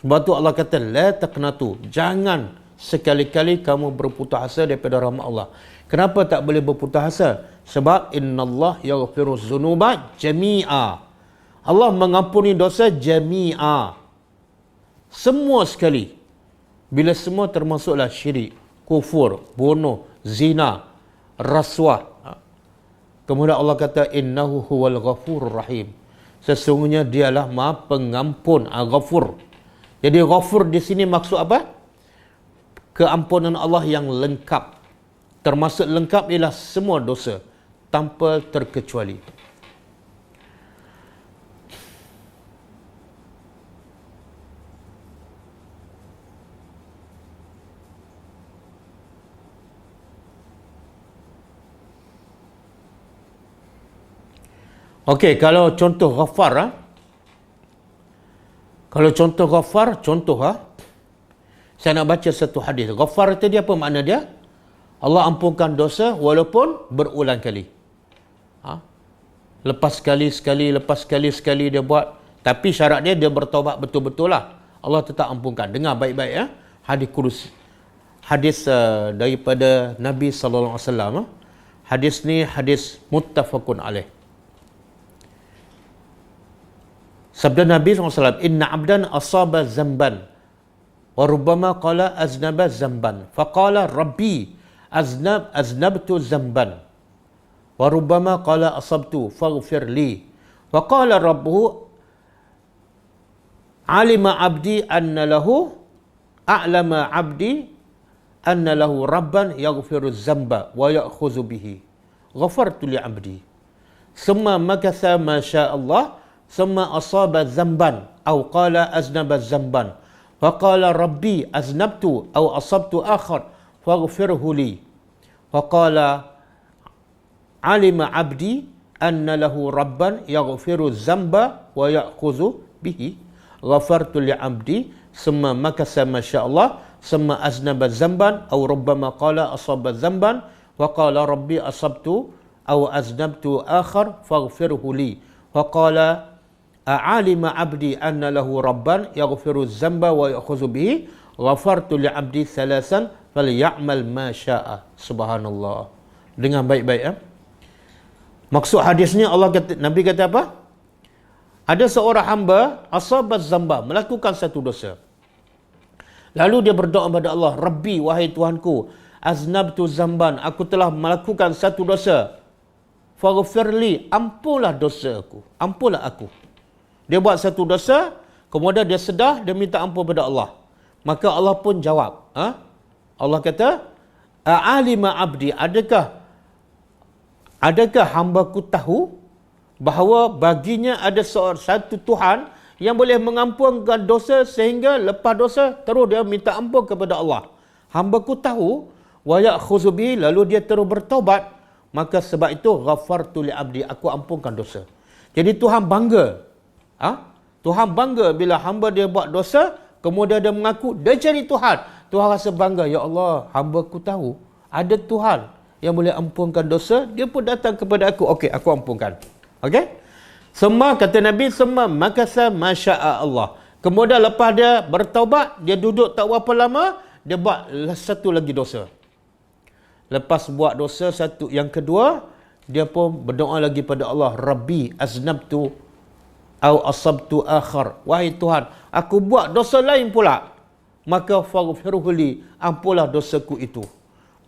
S1: Sebab tu Allah kata, la taqnatu, jangan sekali-kali kamu berputus asa daripada rahmat Allah. Kenapa tak boleh berputus asa? Sebab innallah yaghfiru dzunuba jami'a. Allah mengampuni dosa jami'a. Semua sekali. Bila semua termasuklah syirik, kufur, bunuh, zina, rasuah. Kemudian Allah kata, innahu huwal ghafurur rahim. Sesungguhnya dialah Maha Pengampun, Ghafur. Jadi Ghafur di sini maksud apa? Keampunan Allah yang lengkap. Termasuk lengkap ialah semua dosa tanpa terkecuali. Okey, kalau contoh Ghaffar, saya nak baca satu hadis. Ghaffar itu dia apa makna dia? Allah ampunkan dosa walaupun berulang kali. Lepas sekali dia buat. Tapi syarat dia bertaubat betul-betul lah. Allah tetap ampunkan. Dengar baik-baik ya. Hadis daripada Nabi SAW. Hadis ni hadis muttafaqun alaih. Sabda Nabi SAW, inna abdan asaba zamban wa rubbama qala aznaba zamban faqala rabbi aznabtu zamban wa rubbama qala asabtu faghfir li wa qala rabbuhu alima abdi anna lahu a'lama abdi anna lahu rabban yaghfiru zamba wa ya'khudhu bihi ghafartu li abdi summa makatha ma syaa Allah summa asaba zamban aw qala aznaba zamban wa qala rabbi aznabtu aw asabtu akhar faghfirhu li wa qala alima abdi anna lahu rabban yaghfiru zamba wa ya'khudhu bihi ghafartu li abdi summa makasa ma syaa Allah summa aznaba zamban aw rubbama qala asaba zamban wa qala rabbi asabtu aw aznabtu akhar faghfirhu li wa qala a'alima abdi anna lahu rabban yaghfiru zamba wa ya'khudhu bihi ghafartu li abdi thalasan falyamal ma syaa. Subhanallah. Dengar baik-baik ya. Maksud hadis ni Nabi kata apa? Ada seorang hamba asabat zamba, melakukan satu dosa. Lalu dia berdoa kepada Allah, Rabbi, wahai Tuhanku, aznabtu zamban, aku telah melakukan satu dosa. Faghfirli, ampunlah dosaku, ampunlah aku. Dia buat satu dosa, kemudian dia sedar, dia minta ampun kepada Allah. Maka Allah pun jawab. Allah kata, a'alima abdi, adakah hamba-Ku tahu bahawa baginya ada satu Tuhan yang boleh mengampunkan dosa sehingga lepas dosa terus dia minta ampun kepada Allah. Hamba-Ku tahu, wa ya'khudhu bihi, lalu dia terus bertaubat, maka sebab itu ghafartu li abdi, aku ampunkan dosa. Jadi Tuhan bangga. Tuhan bangga bila hamba dia buat dosa, kemudian dia mengaku dia cari Tuhan. Tuhan rasa bangga, ya Allah, hamba-Ku tahu ada Tuhan yang boleh ampunkan dosa, dia pun datang kepada aku. Okey, aku ampunkan. Okey? Semua kata Nabi, semua makasa masya'a Allah. Kemudian lepas dia bertaubat, dia duduk tak berapa lama, dia buat satu lagi dosa. Lepas buat dosa satu yang kedua, dia pun berdoa lagi pada Allah, Rabbi aznabtu au asabtu akhar. Wahai Tuhan, aku buat dosa lain pula, maka faghfirli, ampunlah dosaku itu.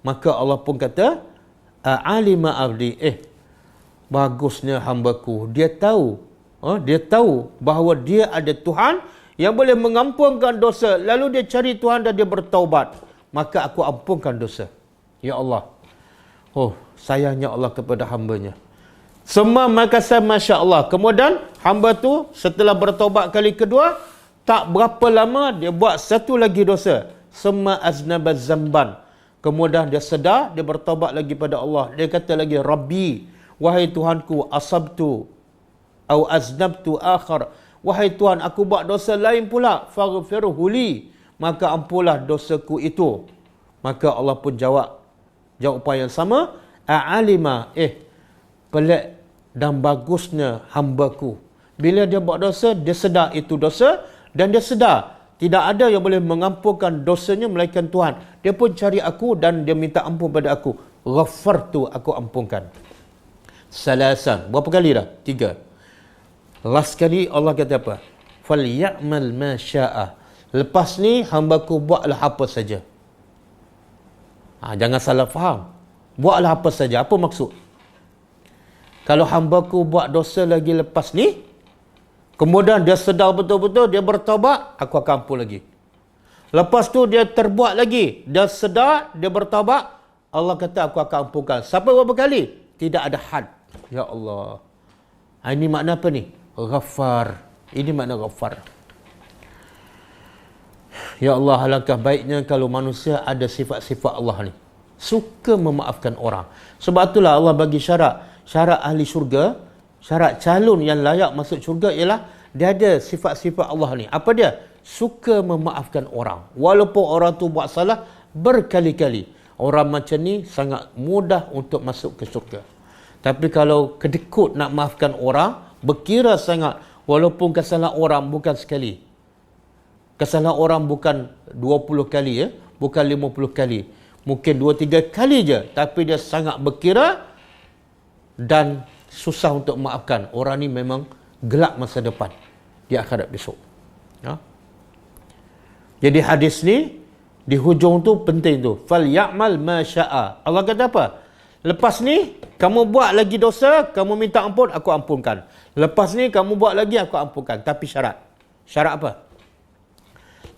S1: Maka Allah pun kata, alima abdi, bagusnya hambaku, dia tahu bahawa dia ada Tuhan yang boleh mengampunkan dosa, lalu dia cari Tuhan dan dia bertaubat, maka aku ampunkan dosa. Ya Allah, sayangnya Allah kepada hambanya. Semua makasih, Masya Allah. Kemudian hamba tu setelah bertaubat kali kedua, tak berapa lama dia buat satu lagi dosa. Semua aznabaz zamban. Kemudian dia sedar, dia bertaubat lagi pada Allah. Dia kata lagi, Rabbi, wahai Tuhanku, asabtu au aznabtu akhar. Wahai Tuhan, aku buat dosa lain pula, faghfirhu li, maka ampunlah dosaku itu. Maka Allah pun jawab jawapan yang sama, a'alima, pelik dan bagusnya hambaku. Bila dia buat dosa, dia sedar itu dosa, dan dia sedar tidak ada yang boleh mengampunkan dosanya melainkan Tuhan. Dia pun cari aku dan dia minta ampun pada aku. Ghafartu, aku ampunkan. Salasan. Berapa kali dah? 3. Last kali Allah kata apa? Falyamal ma syaa. Lepas ni hambaku buatlah apa saja. Jangan salah faham. Buatlah apa saja. Apa maksud? Kalau hambaku buat dosa lagi lepas ni, kemudian dia sedar betul-betul, dia bertaubat, aku akan ampun lagi. Lepas tu dia terbuat lagi, dia sedar, dia bertaubat, Allah kata aku akan ampunkan. Sampai berapa kali? Tidak ada had. Ya Allah. Ini makna apa ni? Ghaffar. Ini makna Ghaffar. Ya Allah, alangkah baiknya kalau manusia ada sifat-sifat Allah ni. Suka memaafkan orang. Sebab itulah Allah bagi syarat. Syarat ahli syurga, syarat calon yang layak masuk syurga ialah dia ada sifat-sifat Allah ni. Apa dia? Suka memaafkan orang. Walaupun orang tu buat salah berkali-kali. Orang macam ni sangat mudah untuk masuk ke syurga. Tapi kalau kedekut nak maafkan orang, berkira sangat, walaupun kesalahan orang bukan sekali. Kesalahan orang bukan 20 kali, bukan 50 kali. Mungkin 2-3 kali je, tapi dia sangat berkira dan susah untuk memaafkan. Orang ni memang gelap masa depan di akhirat besok. Jadi hadis ni di hujung tu penting tu. Fal ya'mal ma syaa. Allah kata apa? Lepas ni kamu buat lagi dosa, kamu minta ampun, aku ampunkan. Lepas ni kamu buat lagi, aku ampunkan. Tapi syarat. Syarat apa?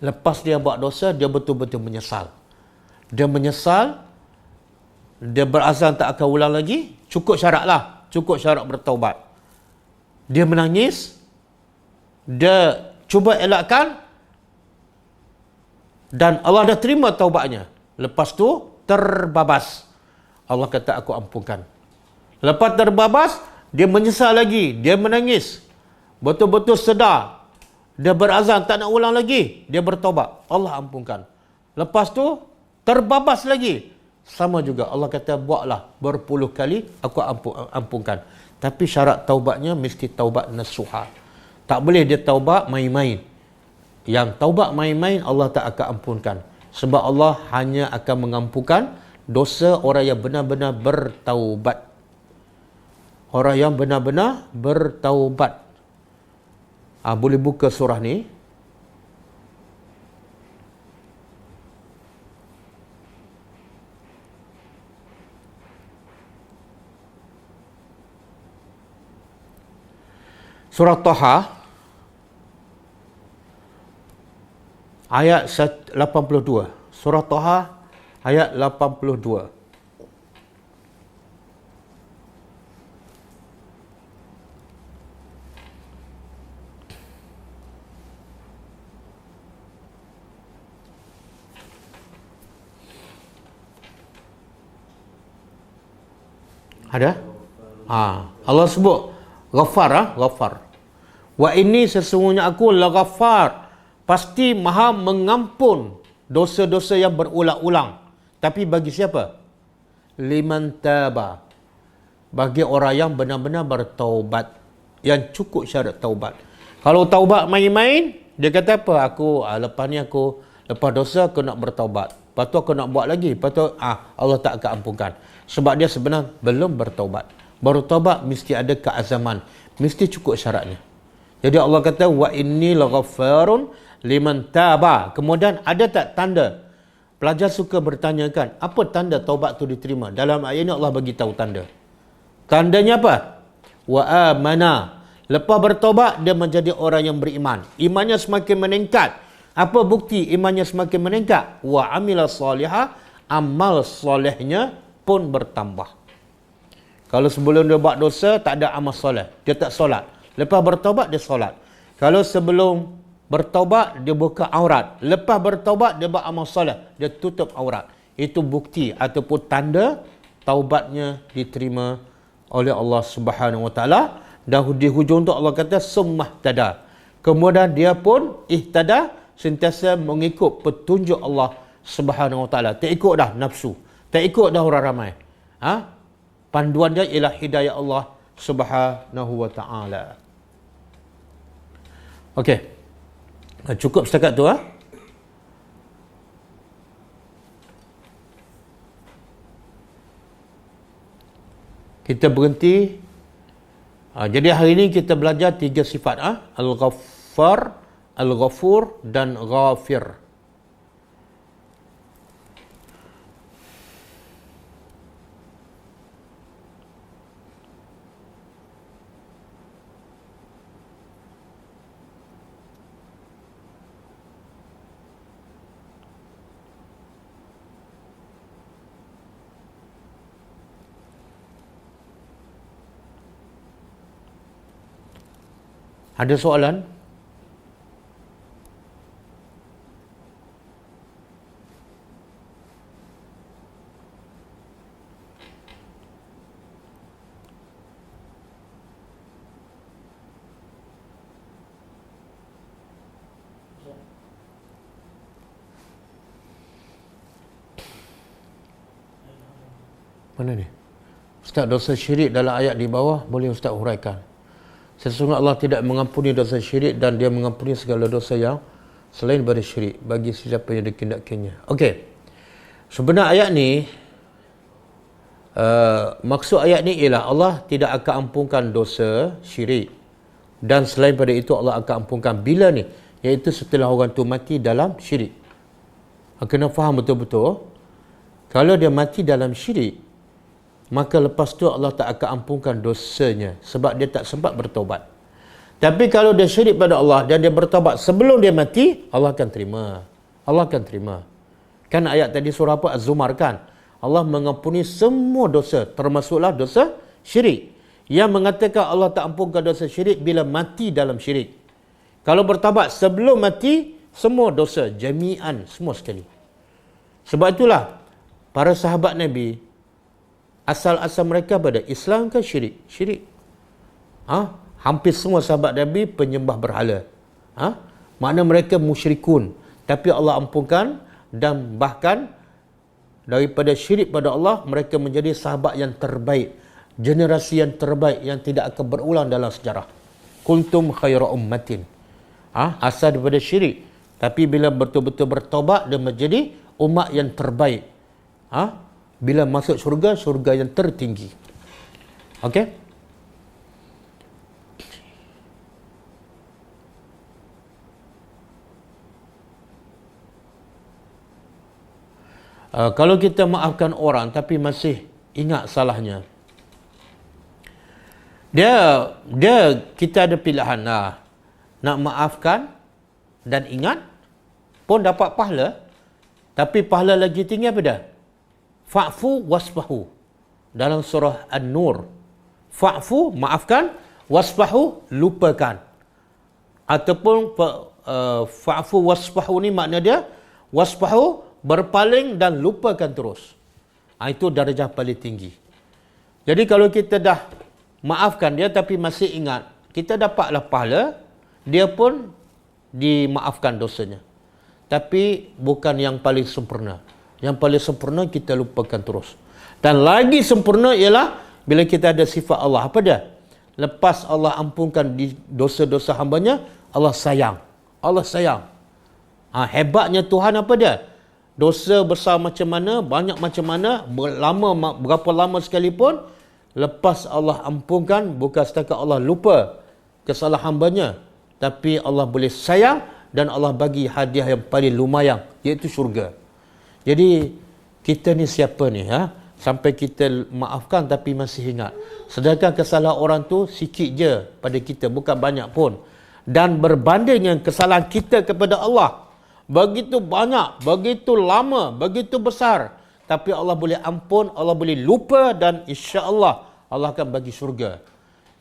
S1: Lepas dia buat dosa, dia betul-betul menyesal. Dia menyesal, dia berazam tak akan ulang lagi, cukup syarat lah. Cukup syarat bertaubat. Dia menangis, dia cuba elakkan, dan Allah dah terima taubatnya. Lepas tu, terbabas. Allah kata, aku ampunkan. Lepas terbabas, dia menyesal lagi, dia menangis. Betul-betul sedar. Dia berazam tak nak ulang lagi, dia bertaubat. Allah ampunkan. Lepas tu, terbabas lagi. Sama juga, Allah kata, buatlah berpuluh kali, aku ampunkan. Tapi syarat taubatnya mesti taubat nasuha. Tak boleh dia taubat main-main. Yang taubat main-main, Allah tak akan ampunkan. Sebab Allah hanya akan mengampunkan dosa orang yang benar-benar bertaubat. Orang yang benar-benar bertaubat. Boleh buka surah ni. Surah Taha ayat 82. Surah Taha ayat 82. Ada? Allah sebut Ghaffar, Ghaffar. Wa ini sesungguhnya aku la Ghaffar, pasti maha mengampun dosa-dosa yang berulang-ulang. Tapi bagi siapa? Liman taba. Bagi orang yang benar-benar bertaubat, yang cukup syarat taubat. Kalau taubat main-main, dia kata apa? Lepas ni lepas dosa aku nak bertaubat. Lepas tu aku nak buat lagi. Lepas tu Allah tak akan ampunkan. Sebab dia sebenarnya belum bertaubat. Baru taubat mesti ada keazaman. Mesti cukup syaratnya. Jadi Allah kata wa inni laghaffarun liman taba. Kemudian ada tak tanda? Pelajar suka bertanyakan, apa tanda taubat tu diterima? Dalam ayat ini Allah bagi tahu tanda. Tandanya apa? Wa amana. Lepas bertaubat dia menjadi orang yang beriman. Imannya semakin meningkat. Apa bukti imannya semakin meningkat? Wa amila salihah. Amal solehnya pun bertambah. Kalau sebelum dia buat dosa tak ada amal soleh, dia tak solat. Lepas bertaubat dia solat. Kalau sebelum bertaubat dia buka aurat, lepas bertaubat dia buat amal soleh, dia tutup aurat. Itu bukti ataupun tanda taubatnya diterima oleh Allah Subhanahu Wa Taala. Dan di hujung tu Allah kata summah tada. Kemudian dia pun ihtada, sentiasa mengikut petunjuk Allah Subhanahu Wa Taala. Tak ikut dah nafsu, tak ikut dah orang ramai. Panduan dia ialah hidayah Allah Subhanahu Wa Taala. Okey. Cukup setakat tu Kita berhenti. Jadi hari ini kita belajar 3 sifat Al-Ghaffar, Al-Ghafur dan Ghafir. Ada soalan? Mana ni? Ustaz, dosa syirik dalam ayat di bawah boleh Ustaz huraikan? Sesungguhnya Allah tidak mengampuni dosa syirik dan dia mengampuni segala dosa yang selain daripada syirik bagi sesiapa yang dikehendakinya. Okey. Sebenarnya ayat ni maksud ayat ni ialah Allah tidak akan ampunkan dosa syirik dan selain daripada itu Allah akan ampunkan bila ni, iaitu setelah orang tu mati dalam syirik. Kena faham betul-betul. Kalau dia mati dalam syirik, maka lepas tu Allah tak akan ampunkan dosanya sebab dia tak sempat bertaubat. Tapi kalau dia syirik pada Allah dan dia bertaubat sebelum dia mati, Allah akan terima. Allah akan terima. Kan ayat tadi surah apa? Az-Zumar kan? Allah mengampuni semua dosa, termasuklah dosa syirik. Yang mengatakan Allah tak ampunkan dosa syirik bila mati dalam syirik. Kalau bertaubat sebelum mati, semua dosa jami'an, semua sekali. Sebab itulah para sahabat Nabi, asal-asal mereka pada Islam ke syirik? Syirik. Hampir semua sahabat Nabi penyembah berhala. Makna mereka musyrikun. Tapi Allah ampunkan dan bahkan daripada syirik pada Allah, mereka menjadi sahabat yang terbaik. Generasi yang terbaik yang tidak akan berulang dalam sejarah. Kuntum khaira ummatin. Asal daripada syirik. Tapi bila betul-betul bertaubat, dia menjadi umat yang terbaik. Bila masuk syurga, syurga yang tertinggi. Okey? Kalau kita maafkan orang tapi masih ingat salahnya, kita ada pilihan nak maafkan dan ingat pun dapat pahala, tapi pahala lagi tinggi apa dah? Fa'fu wasfahu. Dalam surah An-Nur. Fa'fu, maafkan. Wasfahu, lupakan. Ataupun fa'fu wasfahu ni makna dia, wasfahu, berpaling dan lupakan terus. Itu darjah paling tinggi. Jadi kalau kita dah maafkan dia tapi masih ingat, kita dapatlah pahala, dia pun dimaafkan dosanya. Tapi bukan yang paling sempurna. Yang paling sempurna kita lupakan terus. Dan lagi sempurna ialah bila kita ada sifat Allah. Apa dia? Lepas Allah ampunkan dosa-dosa hambanya, Allah sayang. Allah sayang. Hebatnya Tuhan apa dia? Dosa besar macam mana, banyak macam mana, berapa lama sekalipun, lepas Allah ampunkan, bukan setakat Allah lupa kesalahan hambanya, tapi Allah boleh sayang dan Allah bagi hadiah yang paling lumayan, iaitu syurga. Jadi kita ni siapa ni? Sampai kita maafkan tapi masih ingat. Sedangkan kesalahan orang tu sikit je pada kita, bukan banyak pun. Dan berbanding dengan kesalahan kita kepada Allah, begitu banyak, begitu lama, begitu besar. Tapi Allah boleh ampun, Allah boleh lupa dan insya-Allah Allah akan bagi syurga.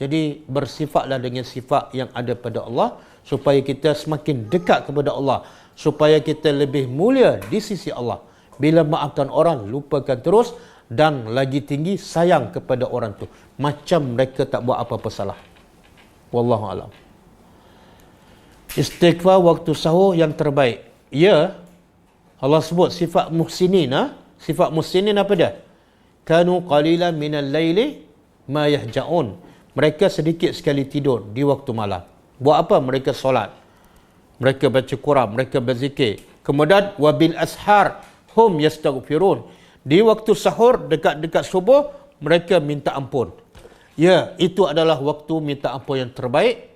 S1: Jadi bersifatlah dengan sifat yang ada pada Allah supaya kita semakin dekat kepada Allah, supaya kita lebih mulia di sisi Allah. Bila maafkan orang, lupakan terus, dan lagi tinggi sayang kepada orang tu macam mereka tak buat apa-apa salah. Wallahu alam. Istighfar waktu sahur yang terbaik. Ya, Allah sebut sifat muhsinin. Sifat muhsinin apa dia? Kanu qalilan minal laili ma yahja'un. Mereka sedikit sekali tidur di waktu malam. Buat apa? Mereka solat, mereka baca Quran, mereka berzikir. Kemudian wabil ashar hum yastaghfirun. Di waktu sahur, dekat-dekat subuh, mereka minta ampun. Ya, itu adalah waktu minta ampun yang terbaik.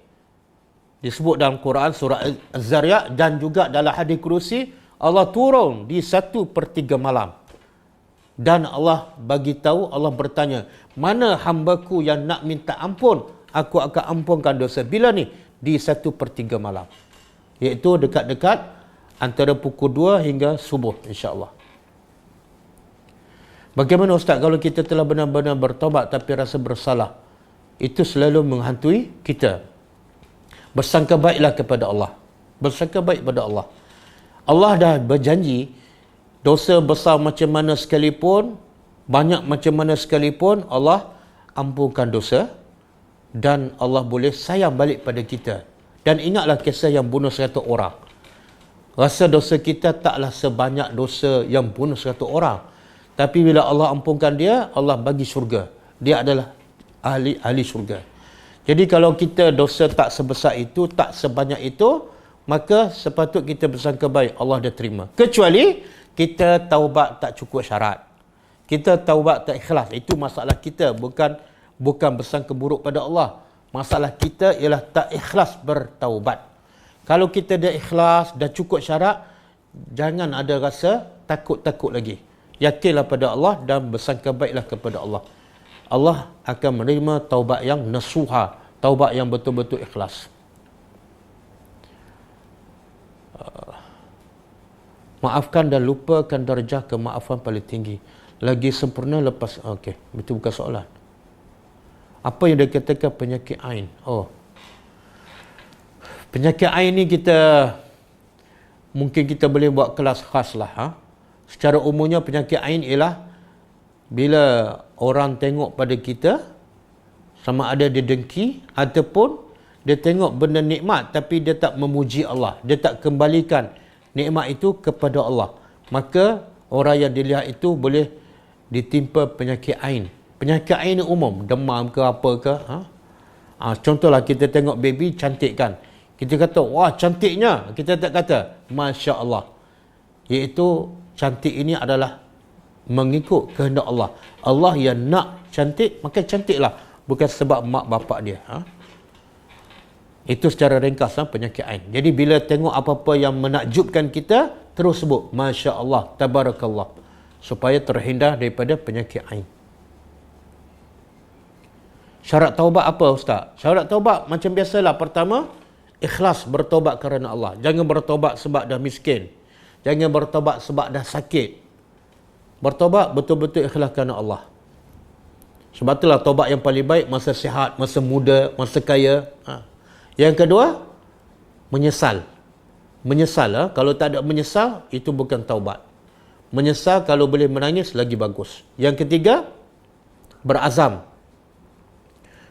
S1: Disebut dalam Quran surah Az-Zariyat dan juga dalam hadis Qudsi, Allah turun di 1/3 malam. Dan Allah bagi tahu, Allah bertanya, mana hambaku yang nak minta ampun? Aku akan ampunkan dosa. Bila ni? Di 1/3 malam. Iaitu dekat-dekat antara pukul 2 hingga subuh, insya-Allah. Bagaimana Ustaz kalau kita telah benar-benar bertaubat tapi rasa bersalah? Itu selalu menghantui kita. Bersangka baiklah kepada Allah. Bersangka baik kepada Allah. Allah dah berjanji, dosa besar macam mana sekalipun, banyak macam mana sekalipun, Allah ampunkan dosa dan Allah boleh sayang balik pada kita. Dan ingatlah kisah yang bunuh 100 orang. Rasa dosa kita taklah sebanyak dosa yang bunuh 100 orang. Tapi bila Allah ampunkan dia, Allah bagi syurga. Dia adalah ahli syurga. Jadi kalau kita dosa tak sebesar itu, tak sebanyak itu, maka sepatut kita bersangka baik, Allah dah terima. Kecuali kita taubat tak cukup syarat. Kita taubat tak ikhlas. Itu masalah kita, bukan bersangka buruk pada Allah. Masalah kita ialah tak ikhlas bertaubat. Kalau kita dah ikhlas, dah cukup syarat, jangan ada rasa takut-takut lagi. Yakinlah pada Allah dan bersangka baiklah kepada Allah. Allah akan menerima taubat yang nasuha, taubat yang betul-betul ikhlas. Maafkan dan lupakan darjah kemaafan paling tinggi. Lagi sempurna lepas. Okey, itu bukan soalan. Apa yang dia katakan penyakit ain? Penyakit ain ni mungkin kita boleh buat kelas khas lah. Secara umumnya penyakit ain ialah bila orang tengok pada kita, sama ada dia dengki ataupun dia tengok benda nikmat tapi dia tak memuji Allah, dia tak kembalikan nikmat itu kepada Allah, maka orang yang dilihat itu boleh ditimpa penyakit ain. Penyakit ain ni umum, demam ke apa ke. Contohlah kita tengok baby cantik kan, kita kata wah cantiknya, kita tak kata Masya Allah. Iaitu cantik ini adalah mengikut kehendak Allah. Allah yang nak cantik, maka cantiklah, bukan sebab mak bapak dia. Itu secara ringkas penyakit ain. Jadi bila tengok apa-apa yang menakjubkan kita, terus sebut Masya Allah, Tabarakallah, supaya terhindar daripada penyakit ain. Syarat taubat apa Ustaz? Syarat taubat macam biasalah. Pertama, ikhlas bertaubat kerana Allah. Jangan bertaubat sebab dah miskin. Jangan bertaubat sebab dah sakit. Bertaubat betul-betul ikhlas kerana Allah. Sebab itulah taubat yang paling baik masa sihat, masa muda, masa kaya. Yang kedua, menyesal. Menyesal. Kalau tak ada menyesal, itu bukan taubat. Menyesal kalau boleh menangis, lagi bagus. Yang ketiga, berazam.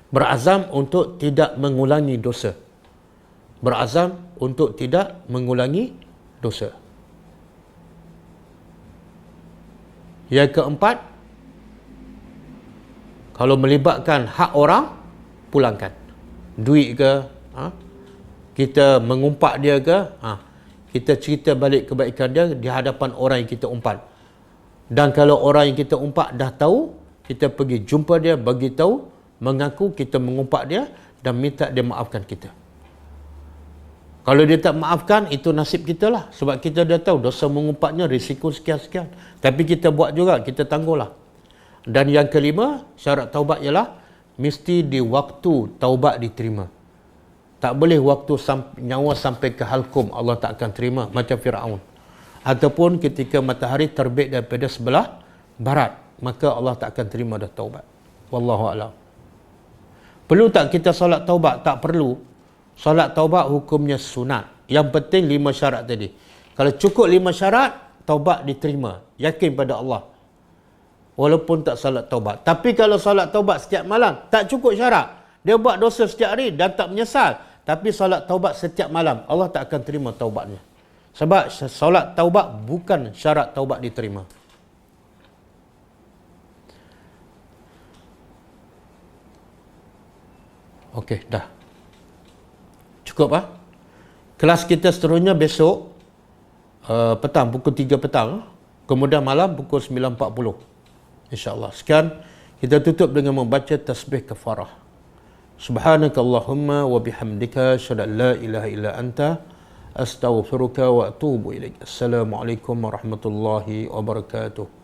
S1: Berazam untuk tidak mengulangi dosa. Berazam untuk tidak mengulangi dosa. Yang keempat, kalau melibatkan hak orang, pulangkan. Duit ke, kita mengumpat dia ke, kita cerita balik kebaikan dia di hadapan orang yang kita umpat. Dan kalau orang yang kita umpat dah tahu, kita pergi jumpa dia, bagi tahu, mengaku kita mengumpat dia dan minta dia maafkan kita. Kalau dia tak maafkan, itu nasib kita lah. Sebab kita dah tahu dosa mengumpatnya risiko sekian-sekian. Tapi kita buat juga, kita tangguhlah. Dan yang kelima, syarat taubat ialah mesti di waktu taubat diterima. Tak boleh waktu nyawa sampai ke halkum Allah tak akan terima, macam Firaun. Ataupun ketika matahari terbit daripada sebelah barat, maka Allah tak akan terima dah taubat. Wallahu a'lam. Perlu tak kita solat taubat? Tak perlu. Solat taubat hukumnya sunat. Yang penting 5 syarat tadi. Kalau cukup 5 syarat, taubat diterima. Yakin pada Allah. Walaupun tak solat taubat. Tapi kalau solat taubat setiap malam, tak cukup syarat. Dia buat dosa setiap hari dan tak menyesal. Tapi solat taubat setiap malam, Allah tak akan terima taubatnya. Sebab solat taubat bukan syarat taubat diterima. Okey, dah. Cukup ah? Kelas kita seterusnya besok petang, pukul 3 petang. Kemudian malam pukul 9.40. InsyaAllah. Sekian, kita tutup dengan membaca tasbih kafarah. Subhanakallahumma wa bihamdika asyhadu an la ilaha illa anta astaghfiruka wa atubu ilaik. Assalamualaikum warahmatullahi wabarakatuh.